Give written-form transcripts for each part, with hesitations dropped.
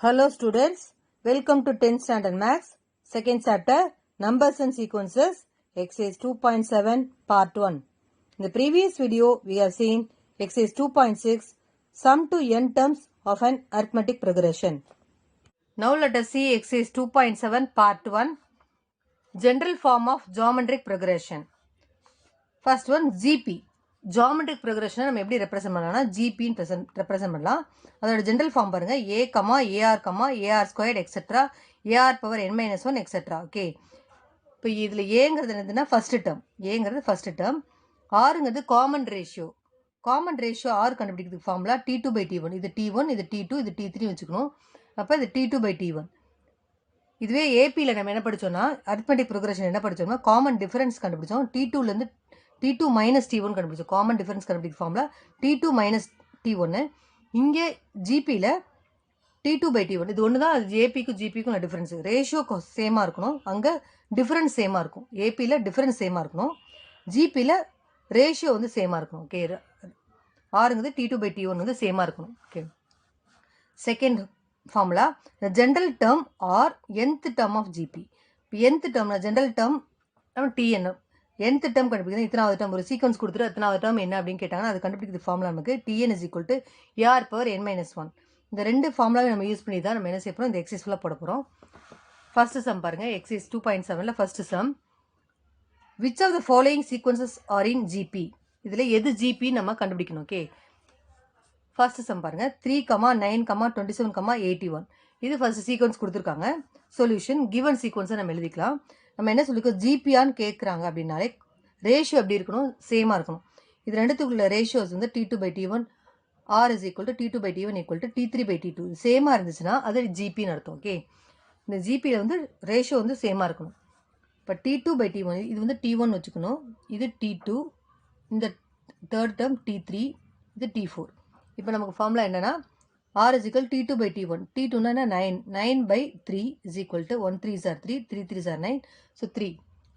Hello students, welcome to 10th standard maths, second chapter, numbers and sequences, exercise 2.7 part 1. In the previous video, we have seen exercise 2.6, sum to n terms of an arithmetic progression. Now let us see exercise 2.7 part 1, general form of geometric progression. First one, GP. Geometric ப்ரொக்ரெஷனை நம்ம எப்படி represent பண்ணலாம்னா ஜிபின்னு represent பண்ணலாம். அதோட general form பாருங்க, AR squared etcetera AR power n-1 etcetera. Okay, இப்போ இதில் ஏங்கிறது என்னதுன்னா ஃபர்ஸ்ட் டேர்ம், ஆறுங்கிறது காமன் ரேஷியோ ஆறு கண்டுபிடிக்கிறதுக்கு ஃபார்முலா T2/T1. இது T1, இது T2, இது T3 வச்சுக்கணும். அப்போ இது T2/T1. இதுவே ஏபியில் நம்ம என்ன படித்தோம்னா அரித்மெட்டிக் ப்ரொக்ரெஷன் என்ன படித்தோம்னா காமன் டிஃபரன்ஸ் கண்டுபிடிச்சோம். T2லேருந்து T2 மைனஸ் T1 கண்டுபிடிச்சோம். காமன் டிஃபரன்ஸ் கண்டுபிடிக்க ஃபார்முலா T2 மைனஸ் T1. இங்கே ஜிபியில் T2/T1. இது ஒன்று தான் ஏபிக்கும் ஜிபிக்கும் டிஃபரன்ஸ். ரேஷியோ சேமாக இருக்கணும், அங்கே டிஃபரன்ஸ் சேமாக இருக்கும். ஏபியில் டிஃபரன்ஸ் சேமாக இருக்கணும், ஜிபியில் ரேஷியோ வந்து சேமாக இருக்கணும். ஓகே, ஆறுங்கிறது T2/T1 வந்து சேமாக இருக்கணும். Okay, second formula general term or nth term of GP. இப்போ nth டேர்ம்னா ஜென்ரல் டேர்ம் நம்ம டிஎன், nth டேர்ம் கண்டுபிடிக்கணும். இத்தனாவது டேர்ம் ஒரு சீக்வன்ஸ் கொடுத்துட்டு எத்தனாவது டேர்ம் என்ன அப்படின்னு கேட்டாங்கன்னா அது கண்டுபிடிக்கிறது ஃபார்முலா நமக்கு tn is equal to AR power n-1. இந்த ரெண்டு ஃபார்முலாவை நம்ம யூஸ் பண்ணி தான் நம்ம என்ன செய்ய போகிறோம், இந்த எக்ஸசைஸ் ஃபுல்லாக போட போகிறோம். ஃபர்ஸ்ட் சம் பாருங்க, எக்ஸசைஸ் 2.7ல் first sum, which of the following sequences are in GP. இதில் எது ஜிபி நம்ம கண்டுபிடிக்கணும். ஓகே, ஃபர்ஸ்ட் சம் பாருங்க, 3, 9, 27, 81. இது ஃபர்ஸ்ட் சீக்வன்ஸ் கொடுத்துருக்காங்க. சொல்யூஷன் கிவன் சீக்வன்ஸை நம்ம எழுதிக்கலாம். நம்ம என்ன சொல்லிக்கோ, ஜிபியான்னு கேட்குறாங்க அப்படின்னாலே ரேஷியோ எப்படி இருக்கணும், சேமாக இருக்கணும். இது ரெண்டுத்துக்குள்ள ரேஷியோஸ் வந்து T2/T1 r is equal to T2/T1 equal to T3/T2. சேமாக இருந்துச்சுன்னா அது ஜிபின்னு அர்த்தம். ஓகே, இந்த ஜிபியில் வந்து ரேஷியோ வந்து சேமாக இருக்கணும். இப்போ T2/T1 இது வந்து T1 வச்சுக்கணும், இது T2, இந்த தேர்ட் டேர்ம் T3, இது T4. இப்போ நமக்கு ஃபார்முலா என்னென்னா ஆர் இஸ் ஈக்குவல் T2/T1. T2னா 9/3 is equal to 1 3s are 3, 3 3s are 9, so 3.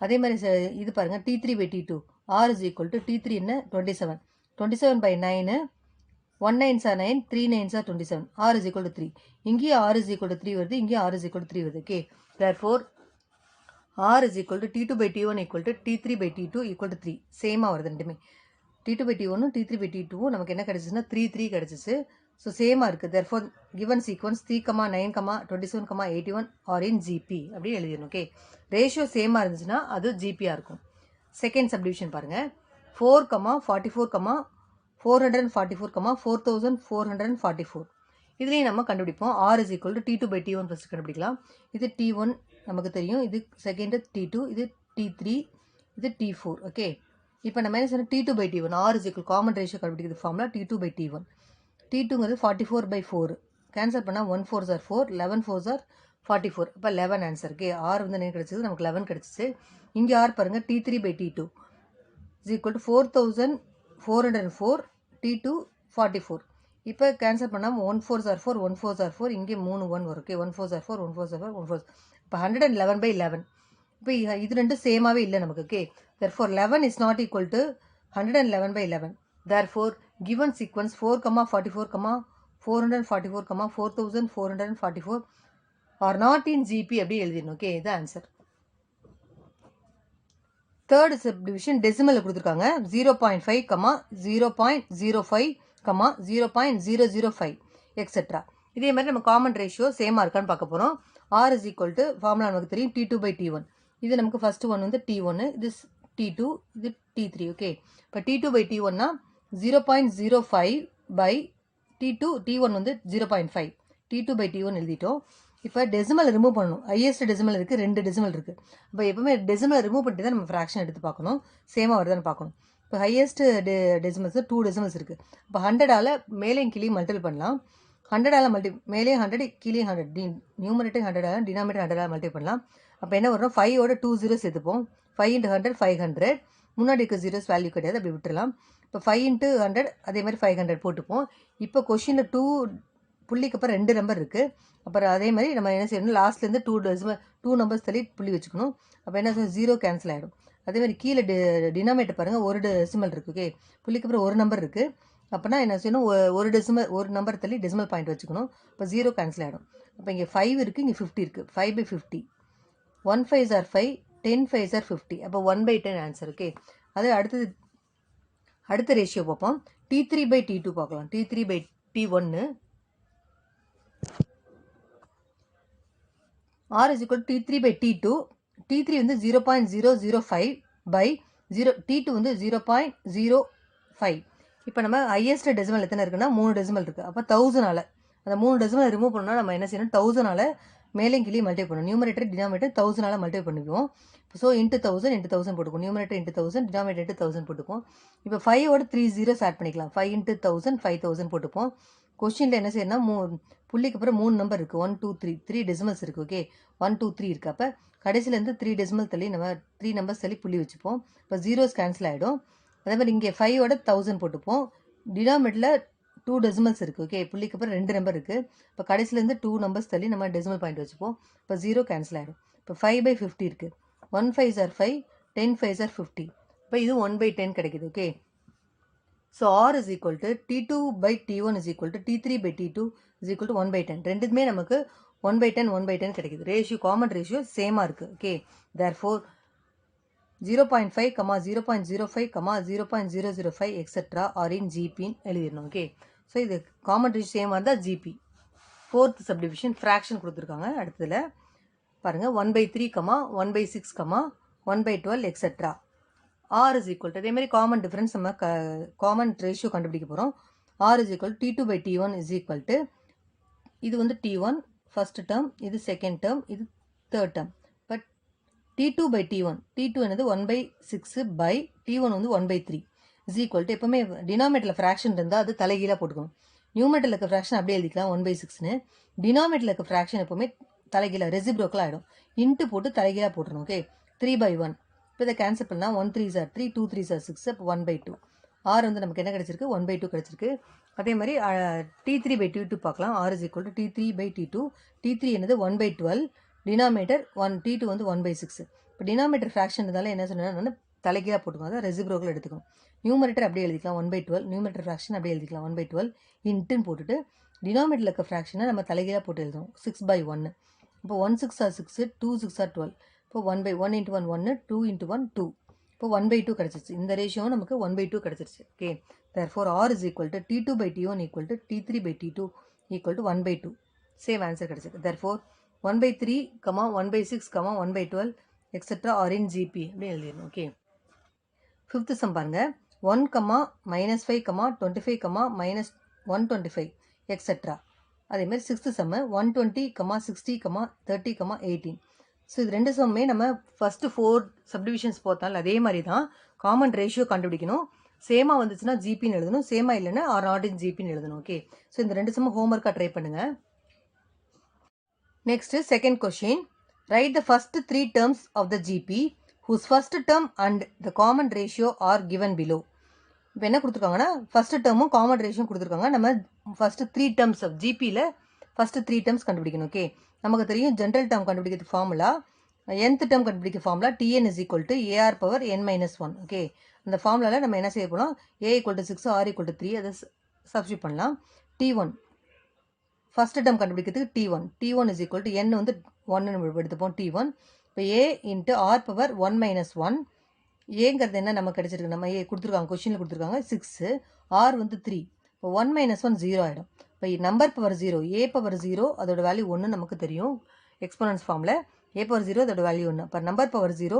அதே மாதிரி இது பாருங்கள், T3/T2 R is equal to T3 என்ன 27, 27/9, 1 9s are 9, 3 9s are 27, r is equal to 3. இங்கேயும் ஆர் இஸ் ஈக்குவல் டு 3 வருது, இங்கேயும் ஆர் இஸ் ஈக்குவல் டு 3 வருது. Okay, therefore r is equal to T2/T1 equal to T3/T2 equal to 3. சேமாக வருது ரெண்டுமே. T2/T1 T3/T2 நமக்கு என்ன கிடச்சிச்சுன்னா 3 3 கிடச்சிச்சு. ஸோ சேமாக இருக்குது. Therefore given sequence 3, 9, 27, 81 are in GP அப்படின்னு எழுதிடணும். ஓகே, ரேஷியோ சேமாக இருந்துச்சுன்னா அது ஜிபியாக இருக்கும். செகண்ட் சப்டிவிஷன் பாருங்கள், 4, 44, 444, 4444. இதுலேயும் நம்ம கண்டுபிடிப்போம். R is equal to T2/T1 first கண்டுபிடிக்கலாம். இது T1 நமக்கு தெரியும், இது செகண்டு T2, இது T3, இது T4. ஓகே, இப்போ நம்ம என்ன சொன்னால் T2/T1 r is equal common ratio கண்டுபிடிக்கிறது ஃபார்முலா T2/T1. T2ங்கிறது 44/4 கேன்சல் பண்ணால் 1 4s are 4, 11 4s are 44. இப்போ 11 ஆன்சர். ஓகே, ஆர் வந்து என்ன கிடச்சிது, நமக்கு 11 கிடச்சிச்சு. இங்கே ஆர் பாருங்கள், T3/T2 is equal to 4404, T2 44. இப்போ கேன்சல் பண்ணால் 1 4s are 4, 1 4s are 4, இங்கே 3 1 வரும். Okay, 1 4s are 4, 1 4s are 4, 1 4s. இப்போ 111/11. இப்போ இது ரெண்டும் சேமாகவே இல்லை நமக்கு. Okay, therefore 11 is not equal to 111/11. therefore given sequence 4, 44, 444, 4444 are not in GP அப்படி எழுதிடணும். ஓகே, இது ஆன்சர். தேர்ட் சப்டிவிஷன் டெசிமல் கொடுத்துருக்காங்க. 0.5, 0.05, 0.005 எக்ஸெட்ரா. இதே மாதிரி நம்ம காமன் ரேஷியோ சேமாக இருக்கான்னு பார்க்க போகிறோம். R is equal to formula நமக்கு தெரியும் T2/T1. இது நமக்கு ஃபஸ்ட்டு ஒன் வந்து T1, இது T2, இது T3. ஓகே, இப்போ T2/T1னா 0.05/T2, T1 வந்து 0.5, T2/T1 எழுதிட்டோம். இப்போ டெசிமல் ரிமூவ் பண்ணணும். ஹையஸ்ட் டெசிமல் இருக்குது, 2 டெசிமல் இருக்குது. இப்போ எப்பவுமே டெசிமலை ரிமூவ் பண்ணிட்டு தான் நம்ம ஃப்ராக்ஷன் எடுத்து பார்க்கணும், சேமாக வருதான்னு பார்க்கணும். இப்போ ஹையஸ்ட் டெசிமல்ஸ் 2 டெசிமல்ஸ் இருக்குது. இப்போ 100ஆல் மேலேயும் கீழே மல்டிபிள் பண்ணலாம். 100ஆல் மேலே 100, கீழே 100, நியூமரேட்டர் 100ஆல் டினாமினேட்டர் 100ஆல் மல்டிபிள் பண்ணலாம். அப்போ என்ன வரும், 5ஓட 2 0 சேர்த்துப்போம். 5 × 100 500, முன்னாடி இருக்க ஜீரோஸ் வேல்யூ கிடையாது, அப்படி விட்டுடலாம். இப்போ 5 × 100 அதே மாதிரி 500 போட்டுப்போம். இப்போ கொஷினில் 2 புள்ளிக்கு அப்புறம் 2 நம்பர் இருக்குது. அப்புறம் அதே மாதிரி நம்ம என்ன செய்யணும், லாஸ்ட்லேருந்து 2 நம்பர்ஸ் தள்ளி புள்ளி வச்சுக்கணும். அப்போ என்ன செய்யணும், 0 கேன்சல் ஆகிடும். அதே மாதிரி கீழே டினாமினேட்டர் பாருங்கள், ஒரு டெசிமல் இருக்குது. ஓகே, புள்ளிக்கு அப்புறம் ஒரு நம்பர் இருக்குது. அப்போனா என்ன செய்யணும், ஒரு நம்பர் தள்ளி டெசிமல் பாயிண்ட் வச்சுக்கணும். இப்போ 0 கேன்சல் ஆகிடும். அப்போ இங்கே 5 இருக்குது, இங்கே 50 இருக்குது. 5/50. 1 5s are 5, 10 5s are 50. அப்போ 1/10 ஆன்சர். ஓகே, அது அடுத்த ரேஷியோ பார்ப்போம். T3/T2 பார்க்கலாம். T3/T1 R is equal to T3/T2. T3 வந்து 0.005 by 0, T2 வந்து 0.05. இப்போ நம்ம ஹையஸ்ட் டெசிமல் எத்தனை இருக்குன்னா 3 டெசிமல் இருக்குது. அப்போ 1000ஆல் அந்த 3 டெசிமல் ரிமூவ் பண்ணால் நம்ம என்ன செய்யணும், 1000ஆல் மேலேயும் கீழே மல்டிப்ளை பண்ணணும். நியூமரேட்டர் டினாமினேட்டர் 1000ஆல் மல்டிப்ளை பண்ணிக்குவோம். ஸோ இன்ட்டு 1000 போட்டுக்கும். நியூமரேட்டர் இன்ட்டு 1000, டினாமினேட்டர் 1000 போட்டுக்கும். இப்போ 5ஓட 3 zeros ஆட் பண்ணிக்கலாம். 5 × 1000 5000 போட்டுப்போம். கொஸ்டினில் என்ன செய்யணும்னா புள்ளிக்கு அப்புறம் 3 நம்பர் இருக்குது. 1 2 3 3 டெசிமல்ஸ் இருக்குது. ஓகே, 1 2 3 இருக்குது. அப்போ கடைசியிலேருந்து 3 டெசிமல் தள்ளி நம்ம 3 நம்பர்ஸ் தள்ளி புள்ளி வச்சுப்போம். இப்போ ஜீரோஸ் கேன்சல் ஆகிடும். அதே மாதிரி இங்கே 5ஓட 1000 போட்டுப்போம். டினாமினேட்டரில் 2 டெசிமல்ஸ் இருக்குது. ஓகே, புள்ளிக்கு அப்புறம் 2 நம்பர் இருக்குது. இப்போ கடைசியிலேருந்து 2 நம்பர்ஸ் தள்ளி நம்ம டெசிமல் பாயிண்ட் வச்சுப்போம். இப்போ 0 கேன்சல் ஆகிடும். இப்போ 5/50 இருக்குது. 1 5s are 5, 10 5s are 50. இப்போ இது 1/10 கிடைக்குது. Okay, so R is equal to T2/T1 is equal to T3/T2 is equal to 1/10. ரெண்டுமே நமக்கு 1/10 1/10 கிடைக்குது. ரேஷியோ காமன் ரேஷியோ சேமாக இருக்குது. Okay, therefore 0.5, 0.05, 0.005 etcetera are in ஜிபின்னு எழுதிடணும். Okay, so இது காமன் ரேஷியோ சேமாக இருந்தால் ஜிபி. 4th சப்டிவிஷன் ஃப்ராக்ஷன் கொடுத்துருக்காங்க. அடுத்ததில் பாருங்கள் 1/3, 1/6, 1/12 etcetera. R is equal to அதே மாதிரி காமன் டிஃபரன்ஸ் நம்ம காமன் ரேஷியோ கண்டுபிடிக்க போகிறோம். R is equal to T2/T1 is equal to இது வந்து T1 ஃபர்ஸ்ட் டேர்ம், இது செகண்ட் டேர்ம், இது third term. But T2/T1, T2 என்னது 1/6 by T1 வந்து 1/3 is equal to எப்போவுமே டினாமினேட்டரில் ஃப்ராக்ஷன் இருந்தால் அது தலைகீழாக போட்டுக்கணும். நியூமரேட்டரில் இருக்க ஃப்ராக்ஷன் அப்படியே எழுதிக்கலாம் 1/6ன்னு. டினாமினேட்டரில் இருக்க ஃப்ராக்ஷன் எப்போவுமே தலைகீழாக ரெசிப்ரோக்கலாக ஆகிடும். இன்ட்டு போட்டு தலைகீழாக போட்டுருணும். ஓகே, 3/1. இப்போ இதை கேன்சல் பண்ணால் 1 3s are 3, 2 3s are 6. அப்போ 1/2. R வந்து நமக்கு என்ன கிடச்சிருக்கு, 1/2 கிடச்சிருக்கு. அதே மாதிரி T3/T2 பார்க்கலாம். R is equal to T3/T2. T3 என்னது 1/12, டினாமினேட்டர் T2 வந்து 1/6. இப்போ டினாமினேட்டர் ஃப்ராக்ஷன் இருந்தாலும் என்ன சொன்னால் தலைகீழாக போட்டுக்கோங்க, அதான் ரெசிப்ரோக்கில் எடுத்துக்கணும். நியூமரேட்டர் அப்படியே எழுதிக்கலாம் 1/12, நியூமரேட்டர் ஃப்ராக்ஷன் அப்படியே எழுதிக்கலாம் 1/12 இன்ட்டுன்னு போட்டுட்டு டினாமினேட்டரில் இருக்க ஃப்ராக்ஷனை நம்ம தலைகீழாக போட்டு எழுதுவோம் 6/1. இப்போ 1 6 are 6, 2 6 are 12. இப்போ 1/1 × 1 1, 2 × 1 2. இப்போ 1/2 கிடச்சிருச்சு. இந்த ரேஷியோவும் நமக்கு 1/2 கிடச்சிருச்சு. Okay, therefore R is equal to T2/T1 equal to T3/T2 equal to 1/2. Same answer கிடச்சிருக்கு. therefore 1/3, 1/6, 1/12 etcetera are in GP அப்படின்னு எழுதிடணும். ஓகே, 5th சம் பாருங்க. 1, -5, 25, -125 எக்ஸெட்ரா. அதே மாதிரி 6th சம்மு 120, 60, 30, 18. ஸோ இது ரெண்டு சம்மே நம்ம ஃபஸ்ட்டு 4 சப்டிவிஷன்ஸ் பார்த்தாலும் அதே மாதிரி தான் காமன் ரேஷியோ கண்டுபிடிக்கணும். சேமாக வந்துச்சுன்னா ஜிபின்னு எழுதணும், சேமாக இல்லைன்னா ஆர் நாட் இன் ஜிபின்னு எழுதணும். ஓகே, ஸோ இந்த ரெண்டு சம்மும் ஹோம்ஒர்க்காக ட்ரை பண்ணுங்கள். Next second question. Write the first 3 terms of the GP whose first term and the common ratio are given below. இப்போ என்ன கொடுத்துருக்காங்கன்னா ஃபஸ்ட்டு டேர்மும் காமன் ரேஷியோ கொடுத்துருக்காங்க. நம்ம ஃபஸ்ட்டு 3 terms ஆஃப் ஜிபியில் ஃபஸ்ட்டு 3 terms கண்டுபிடிக்கணும். ஓகே, நமக்கு தெரியும் ஜென்ரல் டேர்ம் கண்டுபிடிக்கிறது ஃபார்முலா, nth டேர்ம் கண்டுபிடிக்க formula Tn is equal to AR⁻n-1. Okay, அந்த ஃபார்முலாவில் நம்ம என்ன செய்ய போகிறோம், A = 6, R = 3 அதை சப்ஸ்டியூட் பண்ணலாம். T1 ஃபஸ்ட்டு டேர்ம் கண்டுபிடிக்கிறதுக்கு T1 is equal to n வந்து 1 நம்ம எடுத்துப்போம் T1. இப்போ A × R⁻1 - 1 ஏங்கிறது என்ன நமக்கு கிடச்சிருக்கு, நம்ம ஏ கொடுத்துருக்காங்க, கொஷினில் கொடுத்துருக்காங்க 6, ஆர் வந்து 3. இப்போ 1 - 1 0 ஆகிடும். இப்போ நம்பர் பவர் 0, A⁻0 அதோட வேல்யூ 1 நமக்கு தெரியும் எக்ஸ்போனன்ஸ் ஃபார்மில். A⁻0 அதோட வேல்யூ 1. இப்போ number power 0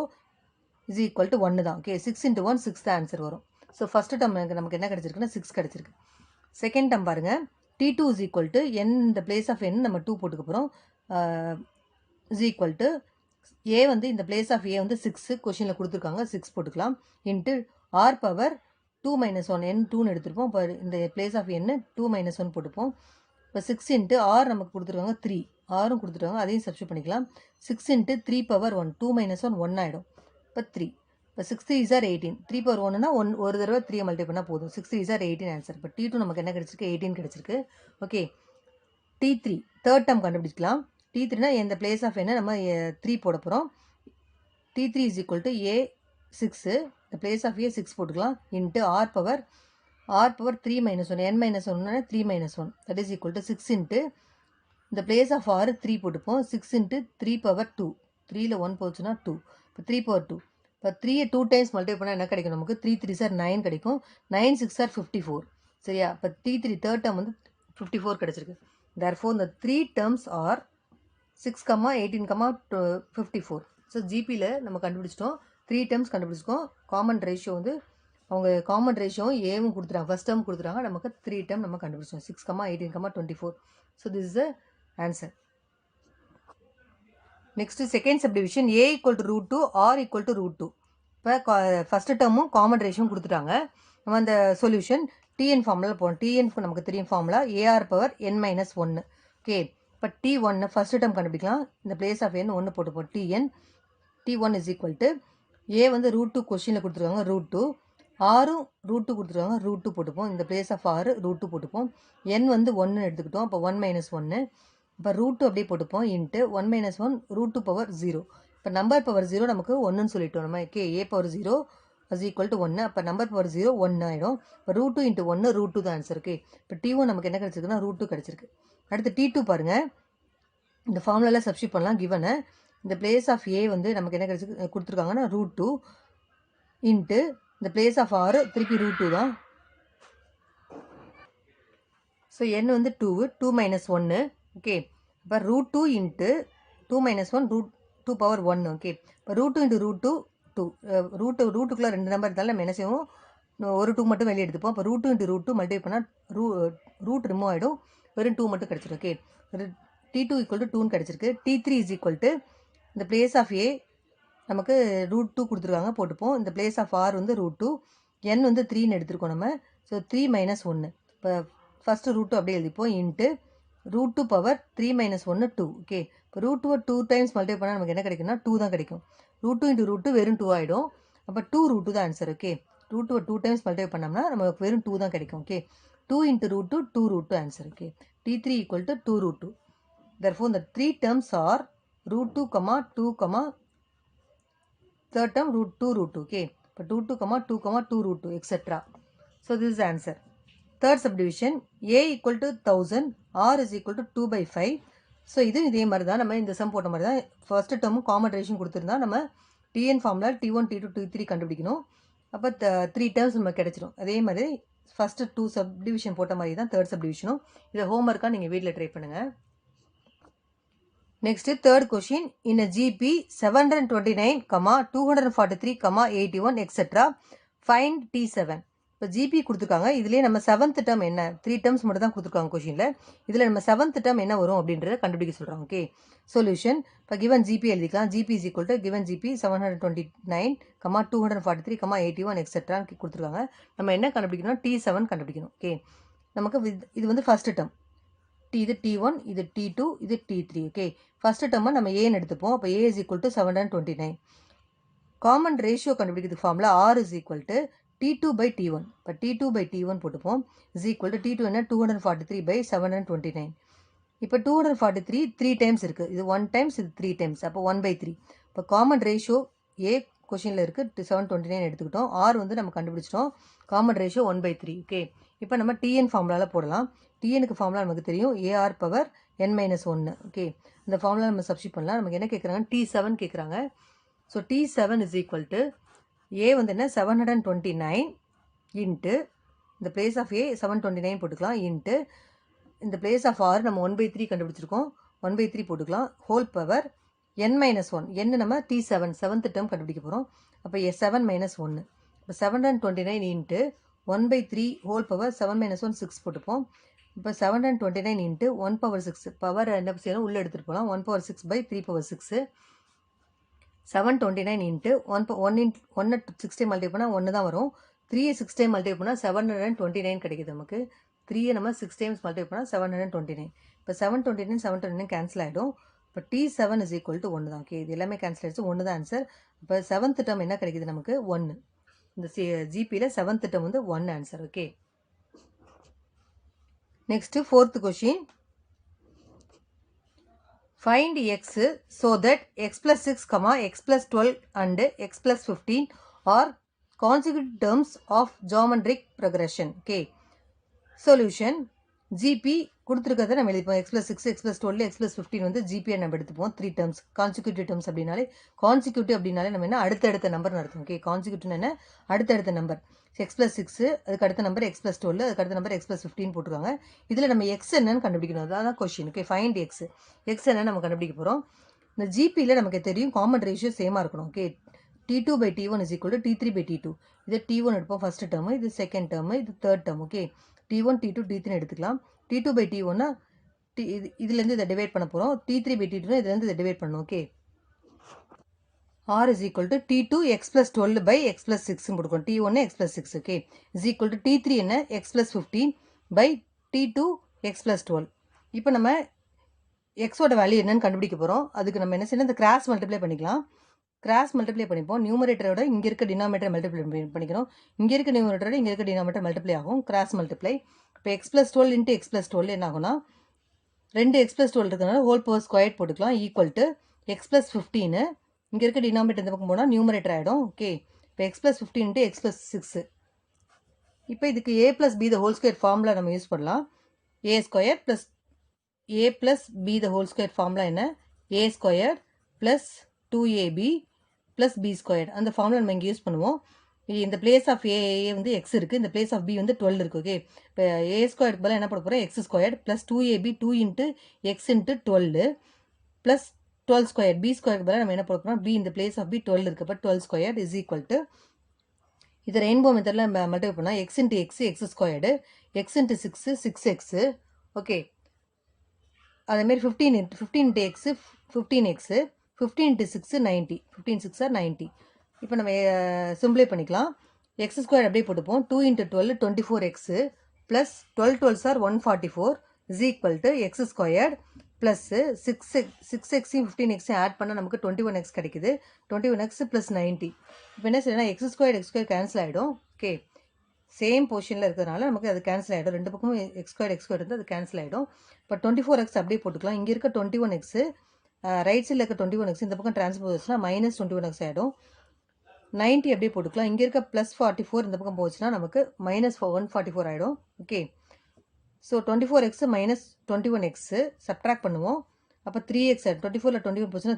is equal to 1 தான். ஓகே, 6 × 1 6 தான் ஆன்சர் வரும். ஸோ ஃபஸ்ட்டு டேர்ம் நமக்கு என்ன கிடச்சிருக்குன்னா 6 கிடச்சிருக்கு. செகண்ட் டேர்ம் பாருங்கள், T2 is equal to n இந்த பிளேஸ் ஆஃப் n நம்ம 2 போட்டுக்க போகிறோம். is equal to A வந்து இந்த பிளேஸ் ஆஃப் A வந்து 6 கொஷினில் கொடுத்துருக்காங்க, 6 போட்டுக்கலாம். Into R⁻2 - 1 n 2ன்னு எடுத்துருப்போம். இப்போ இந்த பிளேஸ் ஆஃப் n 2 - 1 போட்டுப்போம். இப்போ 6 இன்ட்டு R நமக்கு கொடுத்துருக்காங்க 3, ஆரும் கொடுத்துருக்காங்க, அதையும் சப்ஸ்டியூட் பண்ணிக்கலாம். 6 இன்ட்டு 3⁻1 2 - 1 1 ஆகிடும். இப்போ 3. இப்போ 6 3s are 18. 3/1னா ஒரு தடவை 3 மல்டிப்ளை பண்ணால் போதும். 6 3s are 18 ஆன்சர். இப்போ T2 நமக்கு என்ன கிடச்சிருக்கு, 18 கிடச்சிருக்கு. ஓகே, T3 தேர்ட் டேர்ம் கண்டுபிடிக்கலாம். T3னா இந்த பிளேஸ் ஆஃப் என்ன நம்ம 3 போட போகிறோம். T3 is equal to A 6, இந்த பிளேஸ் ஆஃப் A 6 போட்டுக்கலாம். Into R⁻ r power 3 minus 1, n minus 1 3 minus 1, that is equal to 6 into, இந்த place of r 3 போட்டுப்போம், 6 into 3 power 2, 3ல 1 போச்சுன்னா 2, இப்போ 3 power 2, இப்போ 3 2 times மல்டிப்ளை பண்ணால் என்ன கிடைக்கும் நமக்கு, 3 3 சார் 9 கிடைக்கும், 9 6 சார் 54, சரியா, இப்போ 3 தேர்ட் டேர்ம் வந்து 54 கிடைச்சிருக்கு. therefore இந்த 3 terms are 6, 18, 54. ஸோ ஜிபியில் நம்ம கண்டுபிடிச்சிட்டோம், 3 terms கண்டுபிடிச்சிக்கோம். காமன் ரேஷியோ வந்து அவங்க காமன் ரேஷியோவும் ஏவும் கொடுத்துட்டாங்க, ஃபஸ்ட் டேர்ம் கொடுத்துட்டாங்க, நமக்கு 3 term நம்ம கண்டுபிடிச்சோம், 6, 18, 24. So this is the answer. Next second subdivision, a equal to root 2, r equal to root 2. இப்போ ஃபஸ்ட்டு டேர்மும் காமன் ரேஷியோவும் கொடுத்துட்டாங்க. நம்ம அந்த சொல்யூஷன் டிஎன் ஃபார்முலா போகணும். டிஎன் நமக்கு தெரியும் formula ar power n minus 1. Okay, இப்போ T1 ஃபஸ்ட்டு டேர்ம் கண்டுபிடிக்கலாம். இந்த பிளேஸ் ஆஃப் n 1 போட்டுப்போம். T1 is equal to a வந்து ரூட் 2 கொஸ்டினில் கொடுத்துருக்காங்க, ரூட் 2, ஆரும் ரூட் 2 கொடுத்துருக்காங்க, ரூட் 2 போட்டுப்போம். இந்த பிளேஸ் ஆஃப் ஆறு ரூட் 2 போட்டுப்போம். n வந்து 1 எடுத்துக்கிட்டோம், அப்போ 1 மைனஸ் 1, இப்போ ரூட் 2 அப்படியே போட்டுப்போம், இன்ட்டு 1 மைனஸ் 1 ரூட் 2 பவர் 0. இப்போ நம்பர் பவர் 0 நமக்கு 1ன்னு சொல்லிட்டோம் நம்ம. Okay, a power 0 is equal to 1, அப்போ நம்பர் பவர் 0 1 ஆகிடும். இப்போ ரூட் 2 இன்ட்டு 1 ரூட் 2 தான் ஆன்சர். ஓகே, இப்போ T1 நமக்கு என்ன கிடச்சிருக்குன்னா ரூட் 2 கிடச்சிருக்கு. அடுத்து T2 பாருங்கள், இந்த ஃபார்முலாவில் சப்ஸ்டியூட் பண்ணலாம். கிவனை இந்த பிளேஸ் ஆஃப் ஏ வந்து நமக்கு என்ன கிடச்சி கொடுத்துருக்காங்கன்னா ரூட் 2 இன்ட்டு இந்த பிளேஸ் ஆஃப் ஆறு திருப்பி ரூட் 2 தான். ஸோ n வந்து 2 மைனஸ் 1. ஓகே, இப்போ root 2 into 2 minus 1 root 2 power 1. Okay, இப்போ ரூட் 2 இன்ட்டு ரூட் 2 ரூட்டுக்குள்ளே 2 நம்பர் இருந்தாலும் நம்ம என்ன செய்வோம், ஒரு 2 மட்டும் வெளியே எடுத்துப்போம். இப்போ ரூட் 2 இன்ட்டு ரூட் 2 மல்டிப்ளை பண்ணால் ரூட் ரிமூவ் ஆகிடும், வெறும் 2 மட்டும் கிடச்சிடும். ஓகே, T2 ஈக்குவல் டு 2ன்னு கிடச்சிருக்கு. T3 இஸ் ஈக்குவல் டு இந்த பிளேஸ் ஆஃப் ஏ நமக்கு ரூட் 2 கொடுத்துருக்காங்க, போட்டுப்போம். இந்த பிளேஸ் ஆஃப் ஆர் வந்து ரூட் 2, n வந்து 3ன்னு எடுத்துருக்கோம் நம்ம. ஸோ 3 மைனஸ் 1, இப்போ ஃபஸ்ட்டு ரூட் 2 அப்படியே எழுதிப்போம், into root 2 power 3 minus 1 2. Okay, இப்போ ரூட் 2 2 டைம்ஸ் மல்டிப்ளை பண்ணால் நமக்கு என்ன கிடைக்கும்னா 2 தான் கிடைக்கும். ரூட் 2 இன்ட்டு ரூட் 2 வெறும் 2 ஆகிடும், அப்போ 2 ரூட் 2 தான் answer. Okay, root 2 2 times multiply பண்ணோம்னா நமக்கு வெறும் 2 தான் கிடைக்கும். Okay, 2 into root 2 2 root 2 answer. Okay, T3 equal to 2 root 2. therefore the 3 terms are root 2, 2, third term root 2 root 2. Okay, but 2, 2, 2 root 2, etc. So this is the answer. Third subdivision, a equal to 1000, r is equal to 2 by 5. So இதே மாதிரி தான் நம்ம இந்த some போட்ட மாதிரி தான் first டேர்மும் common ration கொடுத்துருந்தா நம்ம TN formula T1, T2, T3 கண்டுபிடிக்கணும். அப்போ 3 டேர்ம்ஸ் நம்ம கிடச்சிடும். அதே மாதிரி ஃபஸ்ட்டு 2 சப்டிவிஷன் போட்ட மாதிரி தான் தேர்ட் சப்டிவிஷனும். இதை ஹோம்ஒர்க்காக நீங்கள் வீட்டில் ட்ரை பண்ணுங்கள். Next, third question, in a GP 729, 243, 81, etc. find T7. இப்போ ஜிபி கொடுத்துருக்காங்க, இதுலேயே நம்ம 7th term என்ன, 3 terms மட்டும் தான் கொடுத்துருக்காங்க கொஷினில். இதில் நம்ம 7th term என்ன வரும் அப்படின்றத கண்டுபிடிக்க சொல்கிறாங்க. ஓகே, சொல்யூஷன் இப்போ கிவன் ஜிபி எழுதிக்கலாம். GB is equal to given GB 729, 243, 81, etc. கொடுத்துருக்காங்க. நம்ம என்ன கண்டுபிடிக்கணும், T7 கண்டுபிடிக்கணும். ஓகே, நமக்கு இது வந்து ஃபஸ்ட்டு டேர்ம், இது T1, இது T2, இது T3. ஓகே, ஃபஸ்ட்டு டேர்மை நம்ம ஏன்னு எடுத்துப்போம். அப்போ A is equal to 729. Common ratio கண்டுபிடிக்கிறதுக்கு formula R is equal to T2 by T1. இப்போ T2 by T1 போட்டுப்போம், is equal to T2 என்ன 243 by 729. இப்போ 243 3 டைம்ஸ் இருக்குது, இது 1 டைம்ஸ், இது 3 டைம்ஸ், அப்போ 1 by 3. இப்போ காமன் ரேஷியோ A கொஷினில் இருக்குது 729 எடுத்துக்கிட்டோம், R வந்து நம்ம கண்டுபிடிச்சிட்டோம், காமன் ரேஷியோ 1 by 3. ஓகே, இப்போ நம்ம டிஎன் ஃபார்முலாவில் போடலாம். டிஎனுக்கு ஃபார்முலா நமக்கு தெரியும், a r power n minus 1. Okay, இந்த ஃபார்முலா நம்ம சப்ஸ்டியூட் பண்ணலாம். நமக்கு என்ன கேட்குறாங்க, T7 கேட்குறாங்க. So T7 is equal to a வந்து என்ன 729 இன்ட்டு இந்த பிளேஸ் ஆஃப் ஏ 729 போட்டுக்கலாம், இன்ட்டு இந்த பிளேஸ் ஆஃப் ஆர் நம்ம 1 by 3 கண்டுபிடிச்சிருக்கோம், 1 by 3 போட்டுக்கலாம், ஹோல் பவர் n மைனஸ் 1. என்ன நம்ம T7 7th term கண்டுபிடிக்க போகிறோம். அப்போ 7 மைனஸ் 1, இப்போ 729 into 1 by 3 whole power 7 minus 1 6 போட்டுப்போம். இப்போ 729 இன்ட்டு 1 power 6 பவர் என்ன செய்யணும் உள்ளே எடுத்துகிட்டு போகலாம், 1 power 6 by 3 power 6. 729 into 1 6 time multiply பண்ணால் 1 தான் வரும், 3 6 டைம் மல்டிப்ளை பண்ணால் 729 கிடைக்குது நமக்கு. 3 நம்ம 6 டைம்ஸ் மல்டிப்ளை பண்ணால் 729. இப்போ 729 கேன்சல் ஆகிடும். இப்போ T7 இஸ் ஈக்குவல் டு 1 தான். ஓகே, இது எல்லாமே கேன்சல் ஆகிடுச்சு, 1 தான் ஆன்சர். இப்போ 7th term என்ன கிடைக்குது நமக்கு 1. இந்த ஜிபியில் 7th term வந்து 1 answer. Okay, next fourth question, find x so that x plus 6, x plus 12 and x plus 15 are consecutive terms of geometric progression. Okay. Solution. GP கொடுத்துருக்கிறத நம்ம எழுதிப்போம். x plus 6, x plus 12, x plus 15 வந்து GP நம்ம எடுத்துப்போம். 3 terms. Consecutive terms அப்படின்னாலே நம்ம என்ன அடுத்தடுத்த number நடத்தும். Okay, consecutive என்ன அடுத்தடுத்த நம்பர். x plus 6, அதுக்கு அடுத்த நம்பர் x plus 12, அதுக்கு அடுத்த நம்பர் x plus 15 போட்டுருவாங்க. இதில் நம்ம x என்னன்னு கண்டுபிடிக்கணும். அதான் கொஸ்டின். ஓகே, ஃபைண்ட் x என்னன்னு நம்ம கண்டுபிடிக்க போகிறோம். இந்த ஜிபியில் நமக்கு தெரியும் காமன் ரேஷியோ சேமாக இருக்கணும். Okay, T2 by T1 is equal to T3 by T2. இது T1 எடுப்போம் ஃபர்ஸ்ட் டேர்மு, இது செகண்ட் டேர்மு, இது third term. Okay, T1, T2, T3 எடுத்துக்கலாம். T2 by T1 இதுலேருந்து இதை டிவைட் பண்ண போகிறோம். T3 by T2 இதுலேருந்து இதை டிவைட் பண்ணணும். Okay, R is equal to T2 x plus 12 by x plus 6 போட்டுக்கோம். T1 x plus 6. Okay, is equal to T3 என்ன x plus 15 by T2 x plus 12. இப்போ நம்ம எக்ஸோட வேல்யூ என்னன்னு கண்டுபிடிக்க போகிறோம். அதுக்கு நம்ம என்ன செய்யணும், இந்த கிராஸ் மல்டிப்ளை பண்ணிக்கலாம். கிராஸ் மல்டிப்ளை பண்ணிப்போம். நியூமரேட்டரோட இங்கே இருக்க டினாமினேட்டர் மல்டிப்ளை பண்ணிக்கணும். இங்கே இருக்க நியூமரேட்டரோட இங்கே இருக்க டினாமினேட்டர் மல்டிப்ளை ஆகும். Cross multiply. இப்போ x plus 12 into x plus 12 என்ன ஆகும்னா, 2 x plus 12 இருக்கிறனால ஹோல் பவர் ஸ்கொயர் போட்டுக்கலாம். Equal to x plus 15. இங்கே இருக்க டினாமினேட்டர் இந்த பக்கம் போனால் நியூமரேட்டர் ஆகிடும். ஓகே, இப்போ x plus 15 into x plus 6. இப்போ இதுக்கு a plus b the whole square formula நம்ம யூஸ் பண்ணலாம். a square plus a plus b the whole square formula என்ன, a square plus 2ab plus b square. அந்த formula நம்ம இங்கே use பண்ணுவோம். இந்த பிளேஸ் ஆஃப் ஏ வந்து எக்ஸ் இருக்குது, இந்த பிளேஸ் ஆஃப் பி வந்து 12 இருக்குது. ஓகே, இப்போ ஏ ஸ்கொயருக்கு பதிலாக என்ன பண்ண போகிறோம், x square plus 2ab 2 into x into 12 plus 12 square. B ஸ்கொயருக்கு பதிலாக நம்ம என்ன பண்ண போகிறோம், பி இந்த பிளேஸ் ஆஃப் பி 12 இருக்குது. அப்போ 12 ஸ்கொயர் இஸ் ஈக்குவல் டு, இதை ரெயின்போ மெத்தடில் மல்டிப்ளை பண்ணால் X into X squared, X into 6 okay, அதேமாரி 15 into x 15x, 15 into 6 90, 15 6 are 90. இப்போ நம்ம சிம்பிளை பண்ணிக்கலாம். எக்ஸ் ஸ்கொயர் அப்படியே போட்டுப்போம். 2 into 12 24x plus 12 12s are 144 is equal to x square plus 6x 15x add பண்ணால் நமக்கு 21x கிடைக்குது. 21x plus 90. இப்போ என்ன செய்யணும், எக்ஸ் ஸ்கொயர் கேன்சல் ஆகிடும். ஓகே, சேம் பொசிஷனில் இருக்கிறதுனால நமக்கு அது கேன்சல் ஆகிடும். ரெண்டு பக்கமும் எக்ஸ் ஸ்கொயர் வந்து அது கேன்சல் ஆகிடும். இப்போ 24x அப்படியே போட்டுக்கலாம். இங்கே இருக்க 21x ரைட் சைடில் இருக்க 21x இந்த பக்கம் ட்ரான்ஸ்ஃபர் வச்சுன்னா மைனஸ் 21x ஆகிடும். 90 அப்படியே போட்டுக்கலாம். இங்கே இருக்க ப்ளஸ் 44 இந்த பக்கம் போச்சுன்னா நமக்கு மைனஸ் 144 ஆகிடும். Okay, so 24x minus 21x subtract பண்ணுவோம். அப்போ 3x 24ல் 21 போச்சுன்னா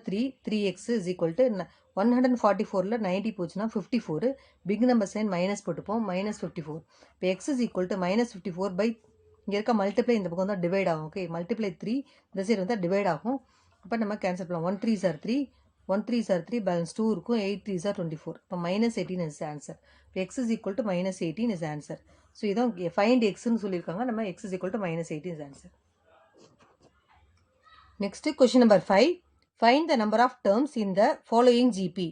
3x இஸ் ஈக்குவல் டு 144ல் 90 போச்சுன்னா 54. பிக் நம்பர் சைன் மைனஸ் போட்டுப்போம். மைனஸ் 54. இப்போ x is equal to minus 54 by இங்கே இருக்க மல்டிப்ளை இந்த பக்கம் தான் டிவைட் ஆகும். ஓகே, மல்டிப்ளை 3 இந்த சைடு வந்து டிவைட் ஆகும். அப்போ நம்ம கேன்சல் பண்ணலாம். 1 3s are 3, 1 3s are 3, balance 2 இருக்கும். 8 3s are 24. இப்போ மைனஸ் 18 இஸ் ஆன்சர். இப்போ x is equal to minus 18 is answer. So இதான் ஃபைண்ட் எக்ஸ்ன்னு சொல்லியிருக்காங்க. நம்ம x is equal to minus 18 is answer. Next question number 5. Find the number of terms in the following GP.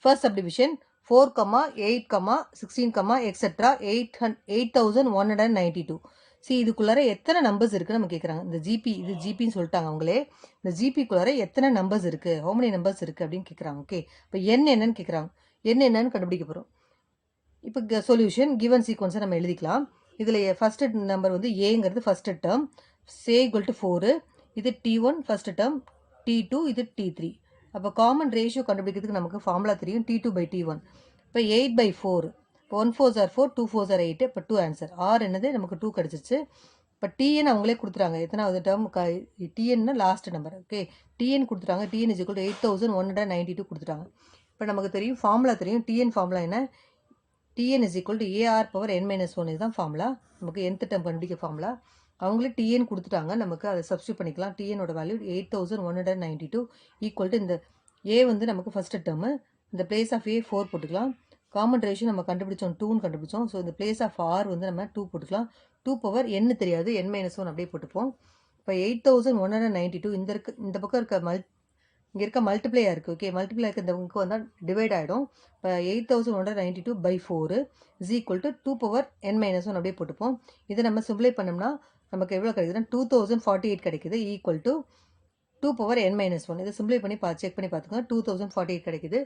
First subdivision 4, 8, 16, etcetera 8192. சி இதுக்குள்ளார எத்தனை numbers இருக்குன்னு நம்ம கேட்குறாங்க. இந்த ஜிபி இது ஜிபின்னு சொல்லிட்டாங்க அவங்களே. இந்த ஜிபிக்குள்ளார எத்தனை நம்பர்ஸ் இருக்குது, ஹவு மெனி நம்பர்ஸ் இருக்குது அப்படின்னு கேட்குறாங்க. ஓகே, இப்போ என்னன்னு கேட்குறாங்க. என்னன்னு கண்டுபிடிக்க போகிறோம். இப்போ சொல்யூஷன் கிவன் சீக்வன்ஸை நம்ம எழுதிக்கலாம். இதில் ஃபஸ்ட்டு நம்பர் வந்து ஏங்கிறது first term, say equal to 4. இது T1 ஃபஸ்ட்டு டேர்ம், T2 இது T3. அப்போ காமன் ரேஷியோ கண்டுபிடிக்கிறதுக்கு நமக்கு ஃபார்முலா தெரியும், T2 by T1. இப்போ 8 by 4, 1 4s are 4, 2 4s are 8. இப்போ 2 ஆன்சர். ஆர் என்னது நமக்கு 2 கிடச்சிச்சு. இப்போ டிஎன் அவங்களே கொடுத்துறாங்க. எத்தனாவது டேர்ம் டிஎன்னா லாஸ்ட் நம்பர். ஓகே, டிஎன் கொடுத்துட்டாங்க. டிஎன் இஸ் ஈக்குவல் டு 8192 கொடுத்துட்டாங்க. இப்போ நமக்கு தெரியும் ஃபார்முலா தெரியும். டிஎன் ஃபார்முலா என்ன, t n is equal to AR power n-1 இதுதான் ஃபார்முலா. நமக்கு nth டேர்ம் கண்டுபிடிக்க ஃபார்முலா. அவங்களே டிஎன் கொடுத்துட்டாங்க, நமக்கு அதை சப்ஸ்டியூட் பண்ணிக்கலாம். டிஎனோட வேல்யூ 8192 ஈக்குவல் டு இந்த ஏ வந்து நமக்கு ஃபஸ்ட்டு டேர்மு, இந்த பிளேஸ் ஆஃப் ஏ 4 போட்டுக்கலாம். காமன் ரேஷியோ நம்ம கண்டுபிடிச்சோம், 2ன்னு கண்டுபிடிச்சோம். ஸோ இந்த பிளேஸ் ஆஃப் ஆர் வந்து நம்ம 2 போட்டுக்கலாம். 2 பவர் n தெரியாது, n-1 அப்படியே போட்டுப்போம். இப்போ 8192 இந்த பக்கம் இருக்க இங்கே இருக்க மல்டிப்ளையாக இருக்குது. ஓகே, மல்டிப்ளை இருக்க இந்த பக்கம் வந்தால் டிவைட் ஆகிடும். இப்போ 8192 by 4 is equal to 2 power n-1 அப்படியே போட்டுப்போம். இதை நம்ம சிம்பிளை பண்ணோம்னா நமக்கு எவ்வளோ கிடைக்குதுன்னா 2048 கிடைக்குது. Equal to 2 power n-1. இதை சிம்பிளை பண்ணி செக் பண்ணி பார்த்துக்கோங்க. 2048 கிடைக்குது.